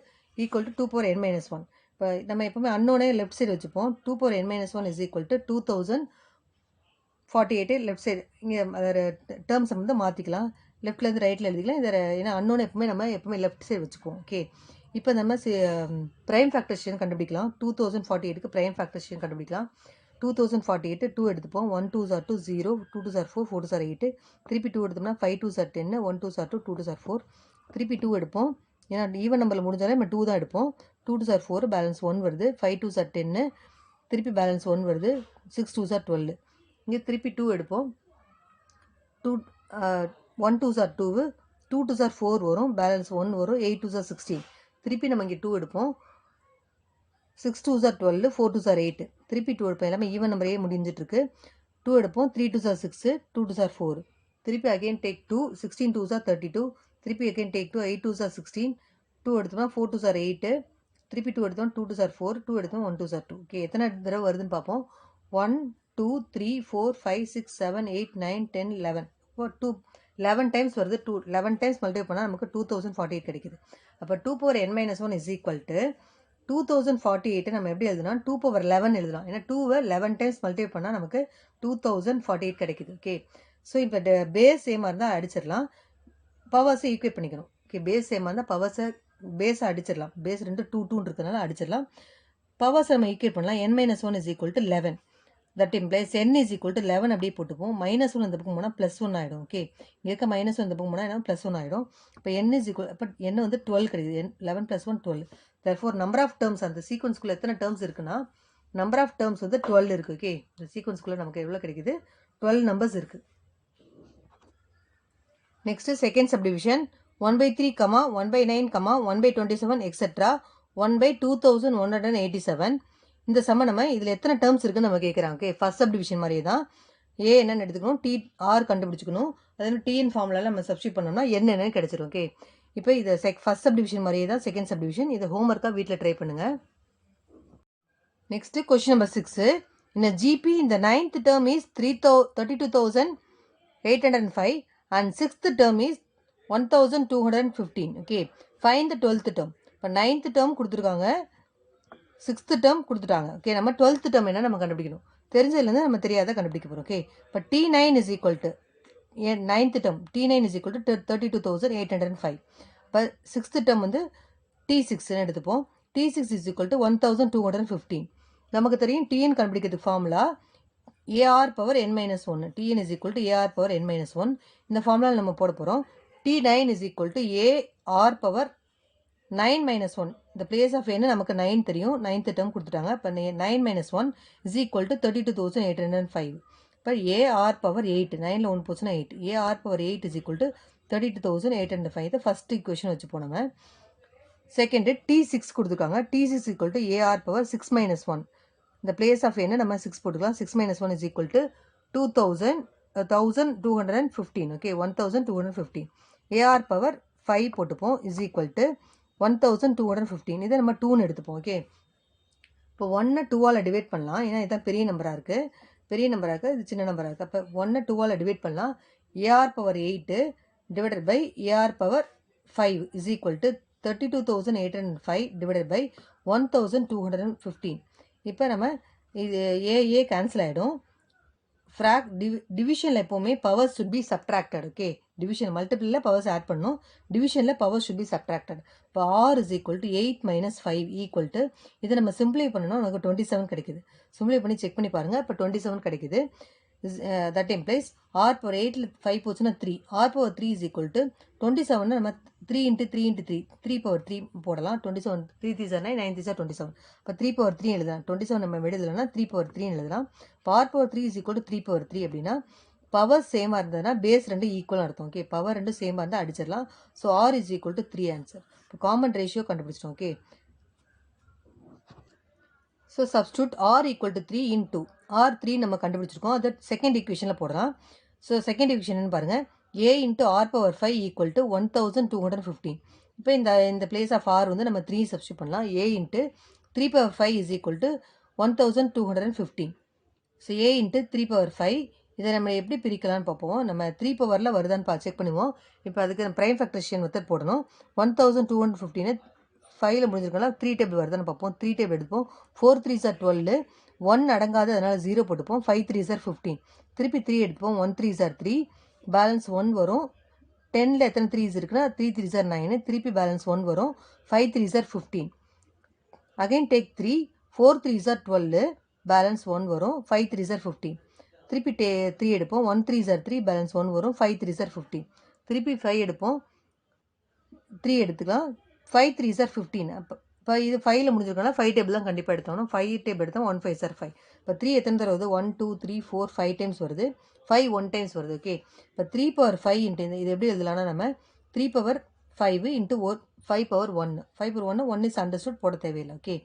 Equal to 2 power n-1. இப்போ நம்ம எப்போவுமே அன்னோனே லெஃப்ட் சைடு வச்சுப்போம். 2 power n-1 is equal to 2048 left side இங்கே அதோட டேர்ம்ஸை வந்து மாற்றிக்கலாம். லெஃப்ட்லேருந்து ரைட்டில் எழுதிக்கலாம். இதை ஏன்னா அன்னோன் நம்ம எப்பவுமே லெஃப்ட் சைடு வச்சுக்குவோம். ஓகே, இப்போ நம்ம ப்ரைம் ஃபேக்டரேஷன் கண்டுபிடிக்கலாம். 2048க்கு ப்ரைம் ஃபேக்டரேஷன் கண்டுபிடிக்கலாம். 2048 2 எடுத்துப்போம். 1 2s are 2 0, 2 2s are 4, 4 2s are 8. திருப்பி 2 எடுத்தோம்னா 5 2s are 10, 1 2s are 2, 2 2s are 4. திருப்பி 2 எடுப்போம். ஏன்னா ஈவன் நம்பரில் முடிஞ்சாலே நம்ம 2 தான் எடுப்போம். 2 2s are 4, பேலன்ஸ் 1 வருது. 5 2s are 10, திருப்பி பேலன்ஸ் 1 வருது. 6 2s are 12. இங்கே திருப்பி 2 எடுப்போம். 1 2s are 2, 2 2s are 4 வரும், பேலன்ஸ் 1 வரும். 8 2s are 16. திருப்பி நம்ம இங்கே 2 எடுப்போம். 6 2s are 12, 4 2s are 8. திருப்பி 2 எடுப்போம். எல்லாமே ஈவன் நம்பரே முடிஞ்சிட்ருக்கு. 2 எடுப்போம். 3 2s are 6, 2 2s are 4. திருப்பி அகெயின் டேக் 2, 16 2s are 32. திருப்பி அகெயின் டேக் 2, 8 2s are 16. 2 எடுத்தோம்னா 4 2s are 8. திருப்பி 2 எடுத்தோம், 2 2s are 4. 2 எடுத்தோம், 1 2s are 2. ஓகே, எத்தனை தடவை வருதுன்னு பார்ப்போம். 1 2 3 4 5 6 7 8 9 10 11. இப்போ 11 டைம்ஸ் வருது. 11 டைம்ஸ் மல்டிப்ளை பண்ணால் நமக்கு 2048 கிடைக்குது. அப்போ 2 power n minus 1 is equal to 2048 நம்ம எப்படி எழுதலாம்? 2 power 11 எழுதலாம். ஏன்னா 2வை 11 டைம்ஸ் மல்டிப்ளை பண்ணால் நமக்கு 2048 கிடைக்குது. ஓகே, ஸோ இப்போ பேஸ் சேமாக இருந்தால் அடிச்சிடலாம், பவர்ஸை ஈக்குவேட் பண்ணிக்கணும். ஓகே, பேஸ் சேமாக இருந்தால் பேஸை அடிச்சிடலாம். பேஸ் 2 2 2 இருக்கிறதுனால அடிச்சிடலாம். பவர்ஸை நம்ம ஈக்குவேட் பண்ணலாம். n minus 1 is equal to 11. That implies n is equal to 11 அப்படியே போட்டுப்போம். -1 இந்த பக்கம் போனால் +1 ஆகிடும். ஓகே, இங்கே இருக்க -1 இந்த பக்கம் போனால் என்ன +1 ஆகிடும். இப்போ n is equal, இப்போ n வந்து 12 கிடைக்குது. 11 + 1 12. therefore நம்பர் ஆஃப் டேர்ம்ஸ் அந்த சீக்வன்ஸ்குள்ளே எத்தனை டேர்ம்ஸ் இருக்குன்னா நம்பர் ஆஃப் டேர்ம்ஸ் வந்து 12 இருக்குது. ஓகே, இந்த சீக்வன்ஸ்குள்ளே நமக்கு எவ்வளோ கிடைக்குது? 12 நம்பர்ஸ் இருக்குது. Next second subdivision 1/3, 1/9, 1/27 etcetera 1/2187. இந்த சம்ம நம்ம இதில் எத்தனை டேர்ம்ஸ் இருக்குன்னு நம்ம கேட்குறாங்க. ஓகே, ஃபர்ஸ்ட் சப்டிவிஷன் மாதிரியே தான். ஏ என்னன்னு எடுத்துக்கணும், டி ஆர் கண்டுபிடிச்சிக்கணும். அதே டிஎன் ஃபார்முலாவில் நம்ம சப்ஸ்டியூட் பண்ணோம்னா என்னன்னு கிடைச்சிரும். ஓகே, இப்போ இது ஃபர்ஸ்ட் சப்டிவிஷன் மாதிரியே தான் செகண்ட் சப்டிவிஷன். இதை ஹோம்ஒர்க்காக வீட்டில் ட்ரை பண்ணுங்கள். Next question number 6. இந்த ஜிபி இந்த 9th term is 32,805 and 6th term is 1215. Okay, find the 12th term. இப்போ 9th term கொடுத்துருக்காங்க, 6th term கொடுத்துட்டாங்க. ஓகே, நம்ம 12th term என்ன நம்ம கண்டுபிடிக்கணும். தெரிஞ்சதுலேருந்து நம்ம தெரியாத கண்டுபிடிக்க போகிறோம். ஓகே, இப்போ T9 is equal to 9th term, T9 is equal to 32,805. இப்போ 6th term வந்து T6ன்னு எடுத்துப்போம். T6 is equal to 1215. நமக்கு தெரியும் Tn கண்டுபிடிக்கிறதுக்கு formula AR power n minus 1. Tn is equal to AR power n minus 1. இந்த ஃபார்முலாவில் நம்ம போட போகிறோம். T9 is equal to AR power 9 minus 1. இந்த பிளேஸ் ஆஃப் n நமக்கு 9 தெரியும். 9th term கொடுத்துட்டாங்க. இப்போ 9 minus 1 is equal to 32,805. இப்போ AR power 8. 9ல் 1 போச்சுன்னா 8. AR power 8 is equal to 32,805. இதை ஃபர்ஸ்ட் ஈக்குவேஷன் வச்சு போனோங்க. செகண்ட் T6 கொடுத்துருக்காங்க. T6 is equal to AR power 6 minus 1. இந்த பிளேஸ் ஆஃப் என்ன நம்ம 6 போட்டுக்கலாம். 6 minus 1 is equal to 1215. Okay, 1215. AR power 5 போட்டுப்போம் is equal to 1215. இதை நம்ம 2ன்னு எடுத்துப்போம். ஓகே, இப்போ 1 2ஆல் டிவைட் பண்ணலாம். ஏன்னா இதுதான் பெரிய நம்பராக இருக்குது, இது சின்ன நம்பராக இருக்குது. அப்போ 1 2ஆல் டிவைட் பண்ணலாம். AR power 8 divided by AR power 5 is equal to 32,805 divided by 1215. இப்போ நம்ம இது ஏ கேன்சல் ஆகிடும். டிவிஷனில் எப்போவுமே powers should be subtracted. Okay, division மல்டிபிளில் பவர்ஸ் ஆட் பண்ணணும், டிவிஷனில் பவர்ஸ் should be subtracted. இப்போ r is equal to 8 minus 5 equal to, இதை நம்ம சிம்பிளை பண்ணணும், நமக்கு 27 கிடைக்குது. சிம்பிளை பண்ணி செக் பண்ணி பாருங்கள். இப்போ 27 கிடைக்குது. தட் இம்ப்ளைஸ் ஆர் பவர் 8ல் 5 போச்சுன்னா 3. R power 3 is equal to 27. நம்ம 3 × 3 × 3 3 power 3 போடலாம். 27 3 3s are 9, 9 3s are 27. இப்போ 3 power 3 எழுதலாம். 27 நம்ம எழுதலைன்னா 3 power 3 எழுதலாம். இப்போ R power 3 is equal to 3 power 3 அப்படின்னா பவர் சேமாக இருந்ததுன்னா பேஸ் 2 ஈக்குவலாக இருக்கும். ஓகே, பவர் 2 சேமாக இருந்தால் அடிச்சிடலாம். So r is equal to 3 answer. இப்போ காமன் ரேஷியோ கண்டுபிடிச்சிட்டோம். Okay, so substitute r equal to 3 in 2. R 3 நம்ம கண்டுபிடிச்சிருக்கோம். அதை செகண்ட் ஈக்குவேஷனில் போடலாம். ஸோ செகண்ட் ஈக்குவேஷன் பாருங்கள். A into r power 5 equal to 1215. இப்போ இந்த பிளேஸ் ஆஃப் ஆர் வந்து நம்ம 3 சப்ஸ்டியூட் பண்ணலாம். A into 3 power 5 is equal to 1215. So a into 3 power 5 இதை நம்ம எப்படி பிரிக்கலாம்னு பார்ப்போம். நம்ம 3 பவரில் வருதான்னு செக் பண்ணுவோம். இப்போ அதுக்கு ப்ரைம் ஃபேக்டரேஷன் மெத்தட் போடணும். 1215 5ல் முடிஞ்சிருக்கலாம். 3 டேபிள் வருதான்னு பார்ப்போம். 3 டேபிள் எடுப்போம். 4 3s are 12, 1 அடங்காது, அதனால் 0 போட்டுப்போம். 5 3s are 15. திருப்பி 3 எடுப்போம். 1 3s are 3, பேலன்ஸ் 1 வரும். 10ல் எத்தனை த்ரீஸ் இருக்குன்னா 3 3s are 9, திருப்பி பேலன்ஸ் 1 வரும், 5 3s are 15. Again take 3, 4 3s are 12, balance 1 வரும், 5 3s are 15. திருப்பி 3 எடுப்போம், 1 3s are 3, பேலன்ஸ் 1 வரும், 5 3s are 15. திருப்பி 5 எடுப்போம், 3 எடுத்துக்கலாம், 5 3s are 15. இப்போ இது 5ல் முடிஞ்சிருக்கோம்னா 5 டேபிள் தான் கண்டிப்பாக எடுத்தோம், 5 டேபிள் எடுத்தோம், 1 5s are 5. இப்போ 3 எத்தனை தடவை வருது, 1 2 3 4 5 டைம்ஸ் வருது, 5 1 டைம்ஸ் வருது. ஓகே, இப்போ 3 பவர் 5 இன்ட்டு இது எப்படி எழுதலாம்னா நம்ம 3 power 5 into 5 power 1, 5 power 1 1 is understood, போட தேவையில்லை. ஓகே,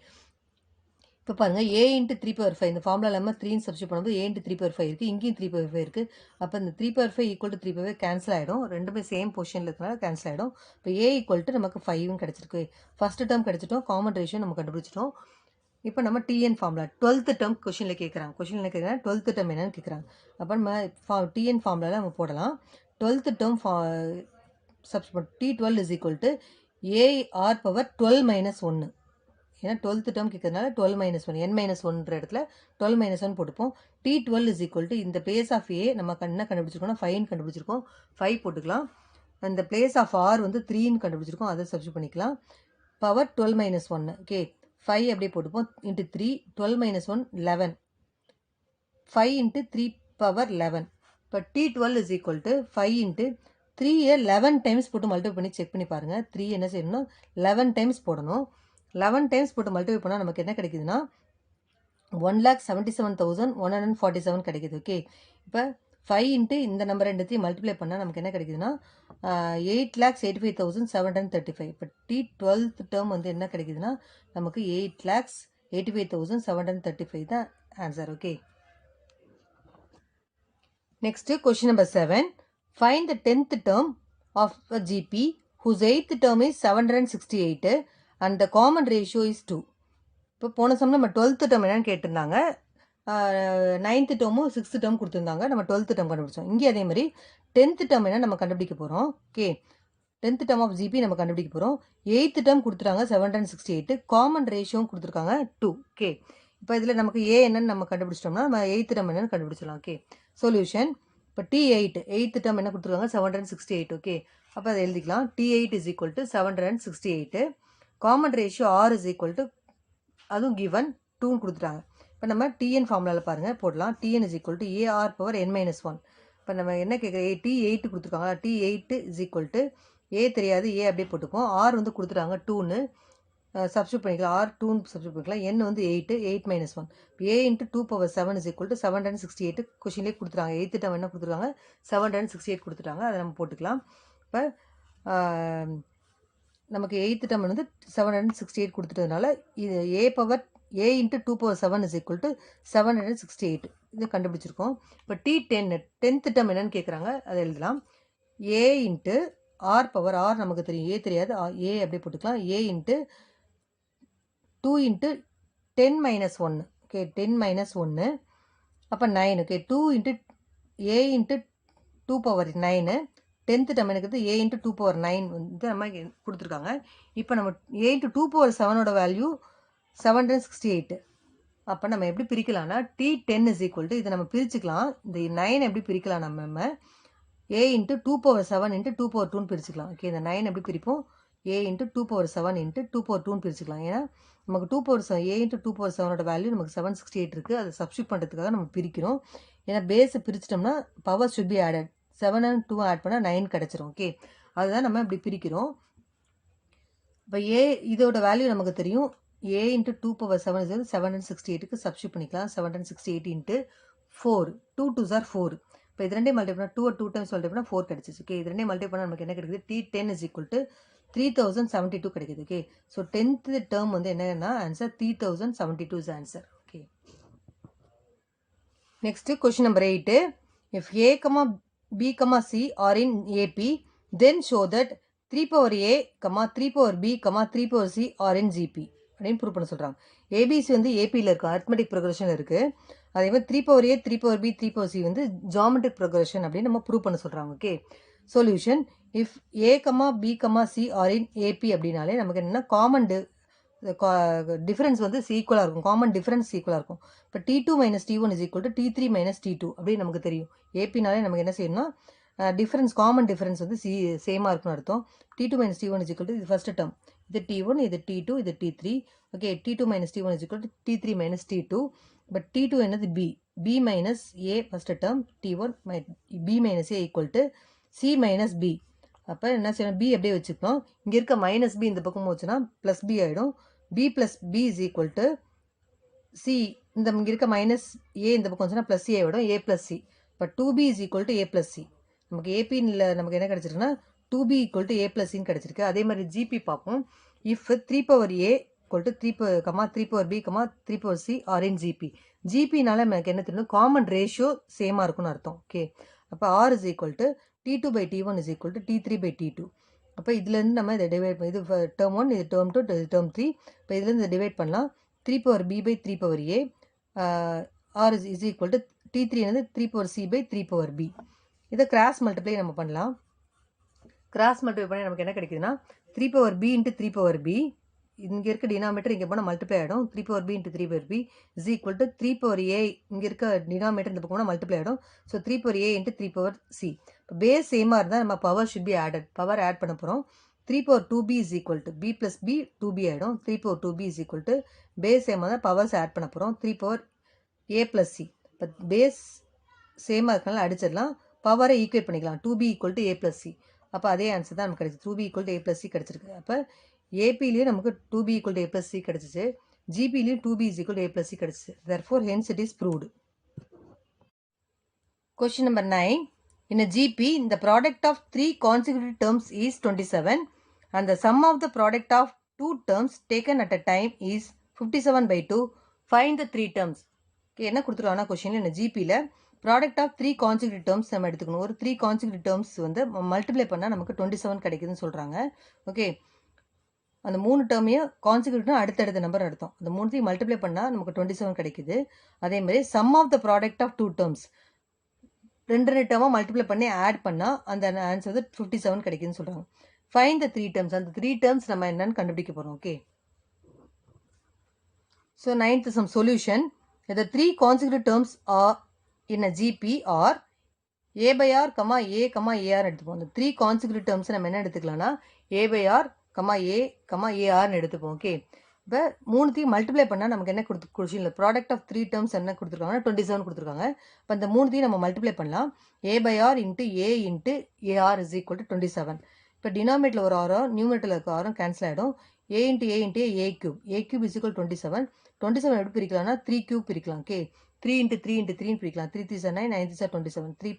இப்போ பாருங்கள் a இன்ட்டு 3 பவர் 5, இந்த ஃபார்முலா இல்லாமல் 3ன்னு சப்ஸ்டியூட் பண்ணும்போது a இன்ட்டு 3 பவர் 5 இருக்குது, இங்கேயும் 3 பவர் 5 இருக்குது. அப்போ இந்த 3 power 5 equal to 3 power 5 cancel ஆகிடும், ரெண்டுமே சேம் பொசிஷனில் இருக்கிறனால கேன்சல் ஆகிடும். இப்போ a ஈக்குவல் டு நமக்கு 5ன்னு கிடச்சிருக்கு, ஃபஸ்ட்டு டேர்ம் கிடச்சிட்டோம், காமன் ரேஷியோ நம்ம கண்டுபிடிச்சிட்டோம். இப்போ நம்ம டிஎன் ஃபார்முலா 12th டேர்ம் கொஷினில் கேட்குறாங்க, 12th டேர்ம் என்னன்னு கேட்குறாங்க. அப்போ நம்ம டிஎன் ஃபார்முலாவில் நம்ம போடலாம். 12th term substitute T12 is equal to AR power 12 minus 1, ஏன்னா 12th டேர்ம் கேட்கறதுனால 12 மைனஸ் 1, n மைனஸ் 1ன்ற இடத்துல 12 மைனஸ் 1 போட்டுப்போம். T12 இஸ் ஈக்குவல் டு இந்த பிளேஸ் ஆஃப் A நம்ம என்ன கண்டுபிடிச்சிருக்கோம்னா 5ன்னு கண்டுபிடிச்சிருக்கோம், 5 போட்டுக்கலாம். இந்த பிளேஸ் ஆஃப் R வந்து 3ன்னு கண்டுபிடிச்சிருக்கோம், அதை சப்ஸ்டியூட் பண்ணிக்கலாம். பவர் 12 மைனஸ் 1, ஓகே 5 அப்படியே போட்டுப்போம், இன்ட்டு 3, 12 மைனஸ் 1 11, 5 இன்ட்டு 3 பவர் 11. இப்போ T12 is equal to 5 into 3யை 11 டைம்ஸ் போட்டு மல்டிப்ளை பண்ணி செக் பண்ணி பாருங்கள். 3 என்ன செய்யணும்னா 11 டைம்ஸ் போடணும், 11 டைம்ஸ் போட்டு மல்டிப்ளை பண்ணால் நமக்கு என்ன கிடைக்குதுன்னா 1,77,147 கிடைக்குது. ஓகே, இப்போ 5 இன்ட்டு இந்த நம்பர் ரெண்டுத்தையும் மல்டிப்ளை பண்ணால் நமக்கு என்ன கிடைக்குதுன்னா 8,85,735. இப்போ T12th டேர்ம் வந்து என்ன கிடைக்குதுன்னா நமக்கு 8,85,735 தான் answer. Okay, next question number 7. Find the 10th term of a GP whose 8th term is 768 and the common ratio is 2. இப்போ போன சம் நம்ம 12th term என்னன்னு கேட்டிருந்தாங்க, 9th termமும் 6th term கொடுத்துருந்தாங்க, நம்ம 12th term கண்டுபிடிச்சோம். இங்கே அதே மாதிரி 10th term என்ன நம்ம கண்டுபிடிக்க போகிறோம். Okay, 10th term of GP நம்ம கண்டுபிடிக்க போகிறோம். 8th term கொடுத்துருக்காங்க 768, காமன் ரேஷியோவும் கொடுத்துருக்காங்க 2. ஓகே, இப்போ இதில் நமக்கு ஏ என்னன்னு நம்ம கண்டுபிடிச்சிட்டோம்னா நம்ம 8th term என்னன்னு கண்டுபிடிச்சிடலாம். ஓகே, சொல்யூஷன் இப்போ T8 8th term என்ன கொடுத்துருக்காங்க 768. ஓகே, அப்போ அதை எழுதிக்கலாம். T8 is equal to 768, common ratio r is equal to அதுவும் கிவன் 2ன்னு கொடுத்துட்டாங்க. இப்போ நம்ம டிஎன் ஃபார்முலாவில் பாருங்கள் போடலாம். Tn is equal to AR power n minus 1. இப்போ நம்ம என்ன கேட்குறோம், T8 கொடுத்துருக்காங்களா, T8 இஸ் ஈக்குவல் டு ஏ தெரியாது, ஏ அப்படியே போட்டுப்போம், ஆர் வந்து கொடுத்துட்டாங்க 2ன்னு சப்ஸ்டியூட் பண்ணிக்கலாம், ஆர் 2ன்னு சப்ஸ்டியூட் பண்ணிக்கலாம், n வந்து 8 minus 1, A into 2 power 7 is equal to 768 கொஷின்லேயே கொடுத்துருக்காங்க. 8th term என்ன கொடுத்துருக்காங்க 768 கொடுத்துட்டாங்க, அதை நம்ம போட்டுக்கலாம். இப்போ நமக்கு 8th term வந்து 768 கொடுத்துட்டதுனால இது a into 2 power 7 is equal to 768 இது கண்டுபிடிச்சிருக்கோம். இப்போ T10 10th term என்னன்னு கேட்குறாங்க, அதை எழுதலாம். A into r power r நமக்கு தெரியும், ஏ தெரியாது, ஏ அப்படியே போட்டுக்கலாம். A into 2 into 10 minus 1, okay 10 minus 1 அப்போ 9. Okay, 2 into a into 2 power 9, 10th term எனக்கு ஏ இன்ட்டு 2 பவர் 9 வந்து நம்ம கொடுத்துருக்காங்க. இப்போ நம்ம ஏ இன்ட்டு 2 பவர் 7ஓட வேல்யூ 768. அப்போ நம்ம எப்படி பிரிக்கலாம்னா T10 இஸ் ஈக்குவல் டு இதை நம்ம பிரிச்சுக்கலாம். இந்த 9 எப்படி பிரிக்கலாம், நம்ம ஏ இன்ட்டு 2 பவர் 7 இன்ட்டு 2 பவர் 2ன்னு பிரிச்சுக்கலாம். ஓகே, இந்த 9 எப்படி பிரிப்போம், ஏ இன்ட்டு 2 பவர் 7 இன்ட்டு 2 பவர் 2ன்னு பிரிச்சுக்கலாம். ஏன்னா நமக்கு 2 பவர் 7 ஏ இன்ட்டு 2 பவர் 7ஓட வேல்யூ நமக்கு 768 இருக்குது, அதை சப்ஸ்டியூட் பண்ணுறதுக்காக நம்ம பிரிக்கிறோம். ஏன்னா பேஸை பிரிச்சிட்டோம்னா power should be added, 7 and 2 add பண்ணால் 9 கிடச்சிரும். ஓகே, அதுதான் நம்ம இப்படி பிரிக்கிறோம். இப்போ ஏ இதோட வேல்யூ நமக்கு தெரியும், ஏ இன்ட்டு 2 பவர் 7 is 768க்கு சப்ஸ்டியூட் பண்ணிக்கலாம். 768 இன்ட்டு 4, 2 2s are 4. இப்போ இது ரெண்டே மல்டிப்ளை பண்ணால் 2 டைம்ஸ் மல்டிப்ளை பண்ணால் 4 கிடச்சிச்சு. ஓகே, இது ரெண்டே மல்டிப்ளை பண்ணால் நமக்கு என்ன கிடைக்குது, T10 இஸ் ஈக்குவல் டு 3072 கிடைக்குது. ஓகே, ஸோ 10th term வந்து என்னன்னா answer 3072 is answer. Okay, next question number 8. If A, B, C are in AP, then show that 3 power A, 3 power B, 3 power C are in GP அப்படின்னு prove பண்ண சொல்கிறாங்க. ABC வந்து ஏபியில் இருக்கும், arithmetic ப்ரோக்ரஷனில் இருக்குது. அதே மாதிரி 3 power A, 3 power B, 3 power C வந்து geometric progression அப்படின்னு நம்ம ப்ரூவ் பண்ண சொல்கிறாங்க. Okay, solution if A, B, C are in AP அப்படின்னாலே நமக்கு என்னென்னா காமன் டிஃபரன்ஸ் வந்து ஈக்குவலாக இருக்கும், காமன் டிஃபரன்ஸ் ஈக்குவலாக இருக்கும். இப்போ T2 minus T1 is equal to T3 minus T2 அப்படின்னு நமக்கு தெரியும். ஏபினாலே நமக்கு என்ன செய்யணும்னா டிஃபரன்ஸ் காமன் டிஃபரன்ஸ் வந்து சேமாக இருக்குன்னு அர்த்தம். t2 minus t1 is equal to இது ஃபர்ஸ்ட் டேர்ம், இது t1, இது t2, இது t3. Okay, t2 minus t1 is equal to t3 minus t2. But t2 என்னது b, b minus a first term, t1 b minus a equal to c minus b. அப்போ என்ன செய்யணும், b அப்படியே வச்சுக்கணும். இங்கே இருக்க மைனஸ் b இந்த பக்கம் போச்சுன்னா ப்ளஸ் b ஆகிடும். b plus b is equal to c. இந்த இங்கே இருக்க மைனஸ் a இந்த பக்கம் வந்துச்சுன்னா ப்ளஸ் a ஆகிடும், a plus c. இப்போ 2b is equal to a plus c. நமக்கு ஏபியில் நமக்கு என்ன கிடச்சிருக்குன்னா 2b equal to a plus c கிடச்சிருக்கு. அதே மாதிரி ஜிபி பார்ப்போம். If 3 power a equal to 3 power b, 3 power c are in GP. ஜிபினால நமக்கு என்ன தெரியும், காமன் ரேஷியோ சேமாக இருக்குன்னு அர்த்தம். ஓகே, அப்போ r is equal to t2 by t1 is equal to t3 by t2. அப்போ இதுலேருந்து நம்ம இதை டிவைட் பண்ணி, இது டேர்ம் 1, இது டேர்ம் 2, இது டேர்ம் 3. இப்போ இதுலேருந்து இதை டிவைட் பண்ணலாம். 3 power b by 3 power a, r is equal to t3 என்னது 3 power c by 3 power b. இதை கிராஸ் மல்டிப்ளை நம்ம பண்ணலாம். கிராஸ் மல்டிப்ளை பண்ணி நமக்கு என்ன கிடைக்குதுன்னா 3 power b into 3 power b, இங்கே இருக்க டினாமீட்டர் இங்கே போனால் மல்டிப்ளை ஆகிடும். 3 power b into 3 power b is equal to 3 power a, இங்கே இருக்க டினாமீட்டர் இந்த பக்கம் மல்டிப்ளை ஆகிடும். So 3 power a into 3 power c. இப்போ பேஸ் சேமாக இருந்தால் நம்ம power should be added, power add பண்ண போகிறோம். 3 power 2b is equal to b plus b 2b ஆகிடும். 3 power 2b is equal to base சேமாக தான் பவர்ஸ் ஆட் பண்ண போகிறோம். 3 power a plus c. இப்போ பேஸ் சேமாக இருக்கனால அடிச்சிடலாம், பவரை ஈக்குவேட் பண்ணிக்கலாம். 2b equal to a plus c. அப்போ அதே ஆன்சர் தான் நமக்கு கிடச்சிது. 2b equal to a plus c கிடச்சிருக்கு. அப்போ ஏபிலையும் நமக்கு 2b equal to a plus c கிடச்சிச்சு, ஜிபிலையும் 2b is equal to a plus c கிடச்சிச்சு. Therefore, hence it is proved. Question number 9. In a GP, the product of 3 consecutive terms is 27 and the sum of the product of 2 terms taken at a time is 57 by 2. Find the 3 terms. என்ன கொடுத்துருவாங்கன்னா கொஸ்டினில் இந்த ஜிபியில் product of 3 consecutive terms நம்ம எடுத்துக்கணும். ஒரு 3 consecutive terms வந்து multiply பண்ணால் நமக்கு 27 கிடைக்குதுன்னு சொல்கிறாங்க. ஓகே, அந்த 3 டேர்மையும் கான்சிக்யூட்டிவ்னா அடுத்தடுத்த நம்பர் அர்த்தம். அந்த 3 மல்டிப்ளை பண்ணால் நமக்கு 27 கிடைக்குது. அதே மாதிரி sum of the product of 2 terms, 2 டேர்மாக மல்டிப்ளை பண்ணி ஆட் பண்ணால் அந்த ஆன்சர் வந்து 57 கிடைக்குதுன்னு சொல்கிறாங்க. Find the 3 terms. அந்த 3 டேர்ம்ஸ் நம்ம என்னன்னு கண்டுபிடிக்க போகிறோம். Okay, so 9th sum solution. The 3 consecutive terms are in a GP are a by r, a, ar எடுத்துப்போம். இந்த 3 consecutive terms நம்ம என்ன எடுத்துக்கலாம்னா a by r, a, arன்னு எடுத்துப்போம். ஓகே, இப்போ 3 மல்டிப்ளை பண்ணால் நமக்கு என்ன கொடுத்து ப்ராடக்ட் ஆஃப் 3 டேர்ம்ஸ் என்ன கொடுத்துருக்காங்கன்னா 27 கொடுத்துருக்காங்க. இப்போ இந்த 3 நம்ம மல்டிப்ளை பண்ணலாம். a by r into a into ar is equal to 27. இப்போ டினாமினேட்டில் ஒரு ஆரோ நியூமரேட்டரில் இருக்க ஆரோ கேன்சல் ஆகிடும். a into a into a cube is equal to 27. 27 எப்படி பிரிக்கலாம்னா 3 cube பிரிக்கலாம். ஓகே, 3 into 3 into 3 பிரிக்கலாம். 3 3 9, 9 3 27.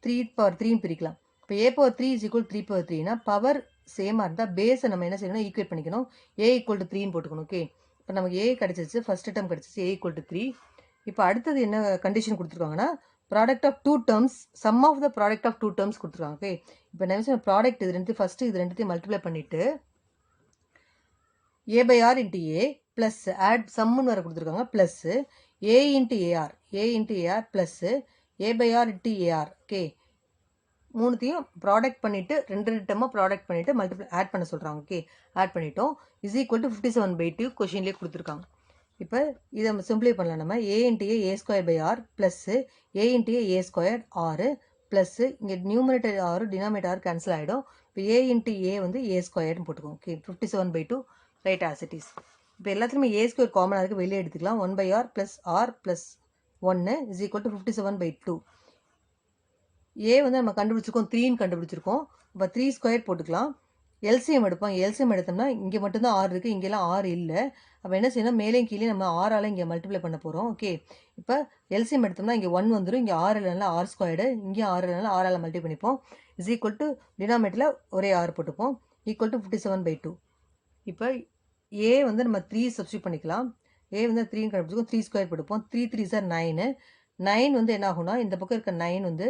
3 power 3 பிரிக்கலாம். இப்போ a power 3 is equal to 3 power 3னா power சேமாக இருந்தால் பேஸை நம்ம என்ன செய்யணும், ஈக்குவேட் பண்ணிக்கணும். a equal to 3ன்னு போட்டுக்கணும். ஓகே, இப்போ நமக்கு a கிடச்சிச்சு, ஃபர்ஸ்ட் டேர்ம் கிடச்சிச்சு, a equal to 3. இப்போ அடுத்தது என்ன கண்டிஷன் கொடுத்துருக்காங்கன்னா product of 2 terms, sum of the product of 2 terms கொடுத்துருக்காங்க. ஓகே, இப்போ என்ன ப்ராடக்ட் இது ரெண்டு ஃபஸ்ட்டு இது ரெண்டுத்தையும் மல்டிப்ளை பண்ணிவிட்டு a by r into a plus add சம்முன்னு வர கொடுத்துருக்காங்க plus a into ar plus a by r into ar. Okay, மூணுத்தையும் ப்ராடக்ட் பண்ணிவிட்டு ரெண்டு டேர்மாக ப்ராடக்ட் பண்ணிவிட்டு மல்டிப்ளை ஆட் பண்ண சொல்கிறாங்க. ஓகே, ஆட் பண்ணிட்டோம். இஸ் ஈக்குவல் டு 57 by 2 கொஷின்லேயே கொடுத்துருக்காங்க. இப்போ இதை நம்ம சிம்பிளை பண்ணலாம். நம்ம a into a square by r plus a into a square r plus இங்கே numerator r denominator r cancel ஆகிடும். இப்போ a into a வந்து a ஸ்கொயர்னு போட்டுக்கோங்க. Okay, 57 by 2 right as it is. இப்போ எல்லாத்துலேயுமே a ஸ்கொயர் காமனாக இருக்குது, வெளியே எடுத்துக்கலாம். 1 by r plus 1 is equal to 57 by 2. a வந்து நம்ம கண்டுபிடிச்சிருக்கோம், 3ன்னு கண்டுபிடிச்சிருக்கோம். இப்போ 3 ஸ்கொயர் போட்டுக்கலாம். எல்சிஎம் எடுப்போம். எல்சிஎம் எடுத்தோம்னா இங்கே மட்டும்தான் ஆர் இருக்குது, இங்கெல்லாம் ஆர் இல்லை. அப்போ என்ன செய்யணும், மேலே கீழே நம்ம ஆறால் இங்கே மல்டிப்ளை பண்ண போகிறோம். ஓகே, இப்போ எல்சிஎம் எடுத்தோம்னா இங்கே 1 வந்துடும், இங்கே ஆர் இல்லைனால ஆர் ஸ்கொயர்டு, இங்கேயும் ஆர் இல்லைனால ஆறால் மல்டிப்ளை பண்ணிப்போம். இஸ் ஈக்குவல் டு டினாமினேட்டரில் ஒரே ஆர் போட்டுப்போம், ஈக்குவல் டு 57 by 2. இப்போ a வந்து நம்ம 3 சப்ஸ்டியூட் பண்ணிக்கலாம். a வந்து 3ன்னு கண்டுபிடிச்சிக்கோம். 3 ஸ்கொயர் போட்டுப்போம். 3 3 சார் 9. 9 வந்து என்ன ஆகும்னா இந்த பக்கம் இருக்க 9 வந்து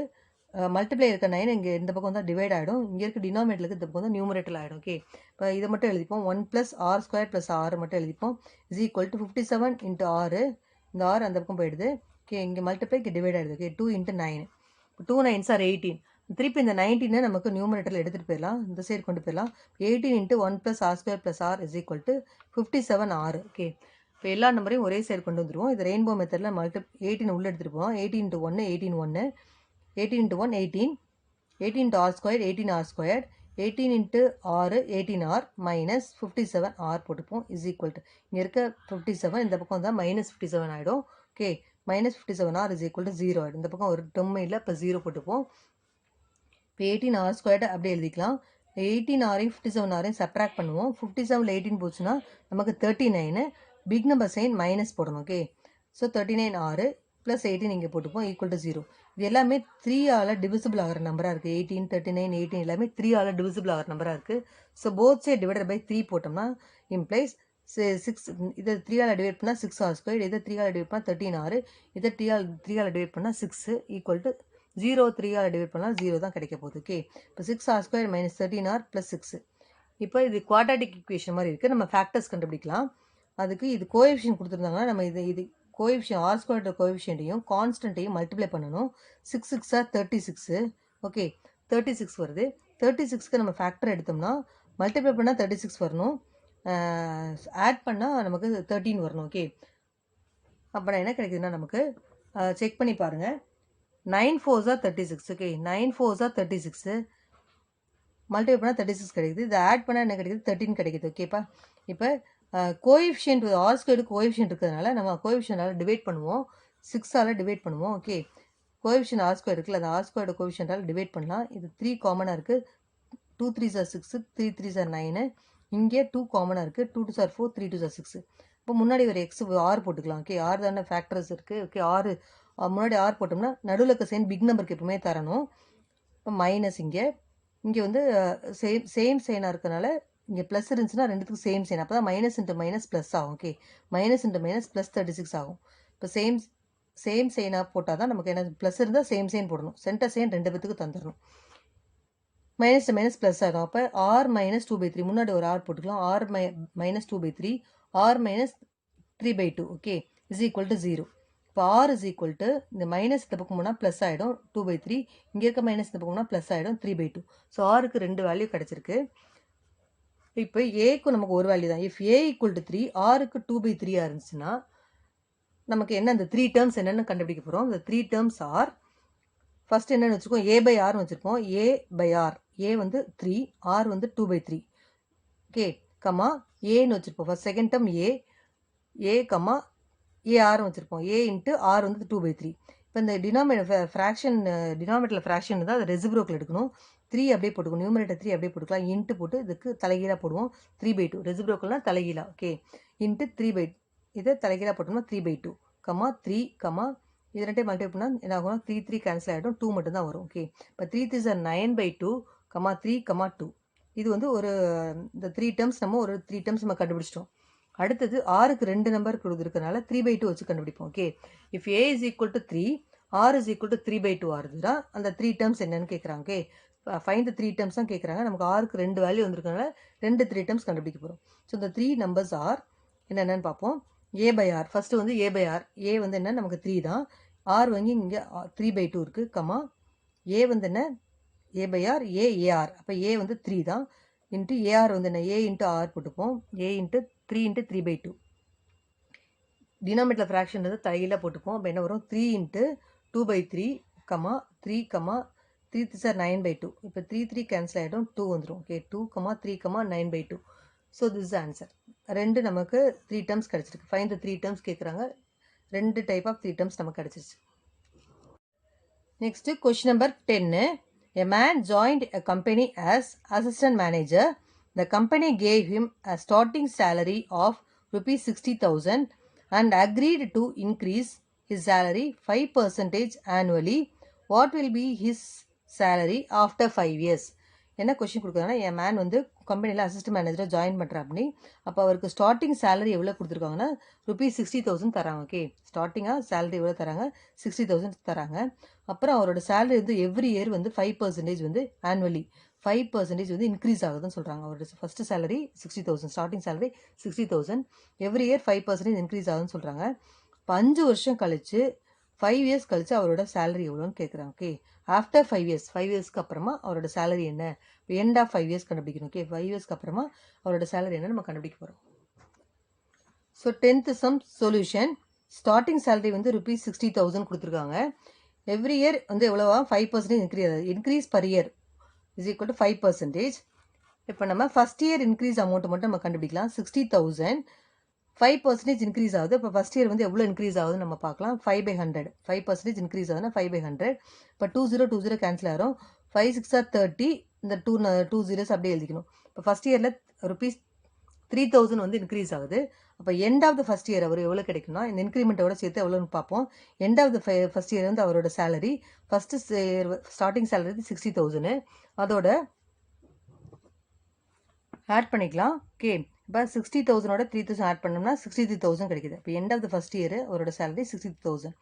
மல்டிப்ளை இருக்க 9 இங்கே இந்த பக்கம் வந்து டிவைட் ஆகிடும். இங்கே இருக்க டினாமினேட்டருக்கு இந்த பக்கம் வந்து நியூமரேட்டர் ஆகிடும். ஓகே, இப்போ இதை மட்டும் எழுதிப்போம். 1 + r ஸ்கொயர் + r மட்டும் எழுதிப்போம். Is equal to 57 into r. இந்த r அந்த பக்கம் போயிடுது. ஓகே, இங்கே மல்டிப்ளை இங்கே டிவைட் ஆகிடுது. Okay, 2 into 9. 2 9s are 18. திருப்பி இந்த 19 நமக்கு நியூமரேட்டரில் எடுத்துகிட்டு போயிடலாம், இந்த சைடு கொண்டு போயிடலாம். 18 into 1 + r square + r is equal to 57r. Okay, இப்போ எல்லா நம்பரையும் ஒரே சைடு கொண்டு வந்துடுவோம். இது ரெயின்போ மெத்தடில் 18 உள்ளே எடுத்துகிட்டு போவோம். 18 into 1 18 into 1 18. 18 into r squared 18r squared 18 into r 18r minus 57r போட்டுப்போம் is equal to இங்கே இருக்க 57 இந்த பக்கம் தான் minus 57 ஆகிடும் okay minus 57r is equal to 0 ஆகிடும் இந்த பக்கம் ஒரு டெர்ம் இல்லை இப்போ 0 போட்டுப்போம் இப்போ 18r squared அப்படியே எழுதிக்கலாம் 18rையும் 57rையும் சப்ராக்ட் பண்ணுவோம் 57ல் 18 போச்சுன்னா நமக்கு 39 பிக் நம்பர் சைன் மைனஸ் போடணும் ஓகே ஸோ 39r ப்ளஸ் 18 இங்கே போட்டுப்போம் ஈக்குவல் டு 0 இது எல்லாமே 3ஆல் டிவிசிபிள் ஆகிற நம்பராக இருக்குது 18 39 18 எல்லாமே 3ஆல் டிவிசிபிள் ஆகிற நம்பராக இருக்குது so both side divided by 3 போட்டோம்னா இம்ப்ளைஸ் 6 இதை 3ஆல் டிவைட் பண்ணால் 6r ஸ்கொயர் இதை 3ஆல் டிவைட் பண்ணால் 13r இதை 3ஆல் டிவைட் பண்ணால் 6 ஈக்குவல் டு 0 3ஆல் டிவைட் பண்ணால் 0 தான் கிடைக்க போகுது ஓகே இப்போ 6r square minus 13r plus 6 இப்போ இது குவாட்ராட்டிக் ஈக்குவேஷன் மாதிரி இருக்குது நம்ம ஃபேக்டர்ஸ் கண்டுபிடிக்கலாம் அதுக்கு இது கோஎஃபிஷியன்ட் கொடுத்துருந்தாங்கன்னா நம்ம இது கோஎஃபிஷியன்ட் ஆர் ஸ்கொயர் கோஎஃபிஷியன்ட்டையும் கான்ஸ்டன்ட்டையும் மல்டிப்ளை பண்ணணும் 6 6 36 ஓகே 36 வருது 36க்கு நம்ம ஃபேக்டர் எடுத்தோம்னா மல்டிப்ளை பண்ணால் 36 வரணும் ஆட் பண்ணால் நமக்கு 13 வரணும் ஓகே அப்போ என்ன கிடைக்குதுன்னா நமக்கு செக் பண்ணி பாருங்கள் 9 4s are 36 okay 9 4s are 36 multiply பண்ணால் 36 கிடைக்குது இதை ஆட் பண்ணால் என்ன கிடைக்குது 13 கிடைக்குது ஓகேப்பா இப்போ கோஎஃபிஷியன்ட் ஆர் ஸ்கொயர்டு கோஎஃபிஷியன்ட் இருக்கிறதுனால நம்ம கோஎஃபிஷியன்டால் டிவைட் பண்ணுவோம் 6ஆல் டிவைட் பண்ணுவோம் ஓகே கோஎஃபிஷியன்ட் ஆர் ஸ்கொயர் இருக்குல்ல அந்த ஆர் ஸ்கொயர்டு கோஎஃபிஷியன்டால் டிவைட் பண்ணலாம் இது 3 காமனாக இருக்குது 2 3s are 6 3 3s are 9 இங்கே 2 காமனாக இருக்குது 2 2s are 4 3 2s are 6 இப்போ முன்னாடி ஒரு எக்ஸ் ஆர் போட்டுக்கலாம் ஓகே ஆர் தானே ஃபேக்டர்ஸ் இருக்குது ஓகே ஆர் முன்னாடி ஆர் போட்டோம்னா நடுவில் இருக்க சைன் பிக் நம்பருக்கு எப்பவுமே தரணும் இப்போ மைனஸ் இங்கே வந்து சேம் சைனாக இருக்கனால இங்கே ப்ளஸ் இருந்துச்சுன்னா ரெண்டுத்துக்கும் சேம் சைன் அப்போ தான் மைனஸ் இன்ட்டு மைனஸ் ப்ளஸ் ஆகும் okay minus into minus plus 36 ஆகும் இப்போ சேம் சைனாக போட்டால் தான் நமக்கு என்ன ப்ளஸ் இருந்தால் சேம் சைன் போடணும் சென்டர் சைன் ரெண்டு பேத்துக்கு தந்துடணும் மைனஸ் மைனஸ் ப்ளஸ் ஆகும் அப்போ ஆர் மைனஸ் 2/3 முன்னாடி ஒரு ஆர் போட்டுக்கலாம் r minus 2/3 r minus 3/2 okay is equal to 0 இப்போ ஆர் இஸ் ஈக்குவல் டு இந்த மைனஸ் இந்த பக்கம் போனால் ப்ளஸ் ஆகிடும் 2/3 இங்கே இருக்க மைனஸ் இந்த பக்கம் போனால் ப்ளஸ் ஆகிடும் 3/2 ஸோ ஆருக்கு 2 வேல்யூ கிடச்சிருக்கு இப்போ ஏக்கு நமக்கு ஒரு வேல்யூ தான் இஃப் ஏ ஈக்குவல் டு 3 ஆருக்கு 2/3 இருந்துச்சுன்னா நமக்கு என்ன அந்த 3 டேர்ம்ஸ் என்னென்னு கண்டுபிடிக்க போகிறோம் இந்த 3 டேர்ம்ஸ் ஆர் ஃபஸ்ட் என்னென்னு வச்சுருக்கோம் ஏ பை ஆர்னு வச்சுருக்கோம் ஏ பை ஆர் ஏ வந்து 3 ஆர் வந்து 2/3 ஓகே கம்மா ஏன்னு வச்சுருப்போம் ஃபஸ்ட் செகண்ட் டேர்ம் ஏ கம்மா ஏஆர்னு வச்சுருப்போம் ஏ இன்ட்டு ஆர் வந்து 2/3 இப்போ இந்த டினாமினேட்டர் ஃப்ராக்ஷன் தான் அதை ரெசிப்ரோக்கில் எடுக்கணும் 3 அப்படியே போட்டுக்கணும் நியூமரேட்டர் 3 அப்படியே போட்டுக்கலாம் இன்ட்டு போட்டு இதுக்கு தலைகீழாக போடுவோம் 3/2 ரெசிப்ரோக்கல்னால் தலைகீழா ஓகே இன்ட்டு 3/2 இதை தலைகீழாக போட்டோம்னா 3/2 கம்மா 3 கம்மா இது ரெண்டையும் மல்டிப்ளை பண்ணால் என்ன ஆகும் 3 3 கேன்சல் ஆகிடும் 2 மட்டும் தான் வரும் ஓகே இப்போ 3 3s are 9/2 கம்மா 3 கம்மா 2 இது வந்து ஒரு இந்த 3 டேர்ம்ஸ் நம்ம ஒரு 3 டேர்ம்ஸ் நம்ம கண்டுபிடிச்சிட்டோம் அடுத்தது ஆருக்கு 2 நம்பர் கொடுத்துருக்கனால 3/2 வச்சு கண்டுபிடிப்போம் okay if a is equal to 3 r is equal to 3/2 ஆகுதுன்னா அந்த 3 டேர்ம்ஸ் என்னன்னு கேட்குறாங்க ஓகே ஃபைண்ட் த 3 டேர்ம்ஸ் தான் கேட்குறாங்க நமக்கு ஆருக்கு 2 வேல்யூ வந்திருக்கனால 3 டேர்ம்ஸ் கண்டுபிடிக்க போகிறோம் ஸோ இந்த 3 நம்பர்ஸ் ஆர் என்னென்னு பார்ப்போம் ஏ பை ஆர் ஃபஸ்ட்டு வந்து ஏ பை ஆர் ஏ வந்து என்ன நமக்கு 3 தான் ஆர் வந்து இங்கே 3/2 இருக்குது கம்மா ஏ வந்து என்ன ஏ பை ஆர் ஏஆர் அப்போ ஏ வந்து 3 தான் இன்ட்டு ஏஆர் வந்து என்ன ஏ இன்ட்டு ஆர் போட்டுப்போம் ஏ இன்ட்டு 3 இன்ட்டு 3/2 டினாமினேட்டர் ஃப்ராக்ஷன் வந்து தலையில் போட்டுப்போம் அப்போ என்ன வரும் 3 into 2/3 comma 3 comma 3 3s are 9/2 இப்போ 3 3 கேன்சல் ஆகிடும் 2 வந்துடும் okay 2 comma 3 comma 9/2 so this is answer ரெண்டு நமக்கு 3 டேர்ம்ஸ் கிடச்சிருக்கு ஃபைண்ட் த 3 டேர்ம்ஸ் கேட்குறாங்க 2 டைப் ஆஃப் 3 டேர்ம்ஸ் நமக்கு கிடச்சிருச்சு next question number 10 A man joined a company as assistant manager. The company gave him a starting salary of ₹60,000 and agreed to increase his salary 5% annually. What will be his salary after 5 years? என்ன question கொடுக்குறாங்கன்னா என் man வந்து கம்பெனியில் assistant மேனேஜராக join பண்ணுறாப்படி அப்போ அவருக்கு starting salary எவ்வளோ கொடுத்துருக்காங்கன்னா ₹60,000 தராங்க ஓகே ஸ்டார்டிங்காக சேலரி எவ்வளோ தராங்க 60,000 தராங்க அப்புறம் அவரோட சேலரி வந்து எவ்ரி இயர் வந்து 5% வந்து ஆனுவலி 5% வந்து இன்க்ரீஸ் ஆகுதுன்னு சொல்கிறாங்க அவரோட first salary 60,000 starting salary 60,000 every year 5% increase ஆகுதுன்னு சொல்கிறாங்க இப்போ 5 வருஷம் கழிச்சு 5 இயர்ஸ் கழிச்சு அவரோட சேலரி எவ்வளோன்னு கேட்குறாங்க ஓகே ஆஃப்டர் 5 இயர்ஸ் 5 இயர்ஸ்க்கு அப்புறமா அவரோட சேலரி என்ன இப்போ எண்ட் ஆஃப் 5 இயர்ஸ் கண்டுபிடிக்கணும் ஓகே 5 இயர்ஸ்க்கு அப்புறமா அவரோட சேலரி என்ன நம்ம கண்டுபிடிக்க போகிறோம் so 10th sum solution starting salary வந்து ₹60,000 கொடுத்துருக்காங்க எவ்ரி இயர் வந்து எவ்வளோவா 5% increase per year is equal to 5%. இப்போ நம்ம ஃபஸ்ட் இயர் இன்க்ரீஸ் அமௌண்ட் மட்டும் நம்ம கண்டுபிடிக்கலாம். 60,000 5% இன்க்ரீஸ் ஆகுது. இப்போ ஃபஸ்ட் இயர் வந்து எவ்வளோ இன்க்ரீஸ் ஆகுதுன்னு நம்ம பார்க்கலாம். 5/100 5% இன்க்ரீஸ் ஆகுதுன்னா 5/100. இப்போ 20 கேன்சல் ஆகும். 5 6 30. இந்த 2 zeros அப்படியே எழுதிக்கணும். இப்போ ஃபஸ்ட் இயரில் ருபீஸ் 3,000 வந்து இன்க்ரீஸ் ஆகுது. அப்போ end of the first year அவர் எவ்வளோ கிடைக்கும்னா இந்த இன்க்ரிமெண்ட்டோட சேர்த்து எவ்வளோன்னு பார்ப்போம். End of the first year வந்து அவரோட சேலரி ஃபஸ்ட்டு ஸ்டார்டிங் சேலரி 60,000 அதோட ஆட் பண்ணிக்கலாம். ஓகே, இப்போ 60,000ஓட 3,000 ஆட் பண்ணோம்னா 63,000 கிடைக்குது. இப்போ end of the first year அவரோட சேலரி 63,000.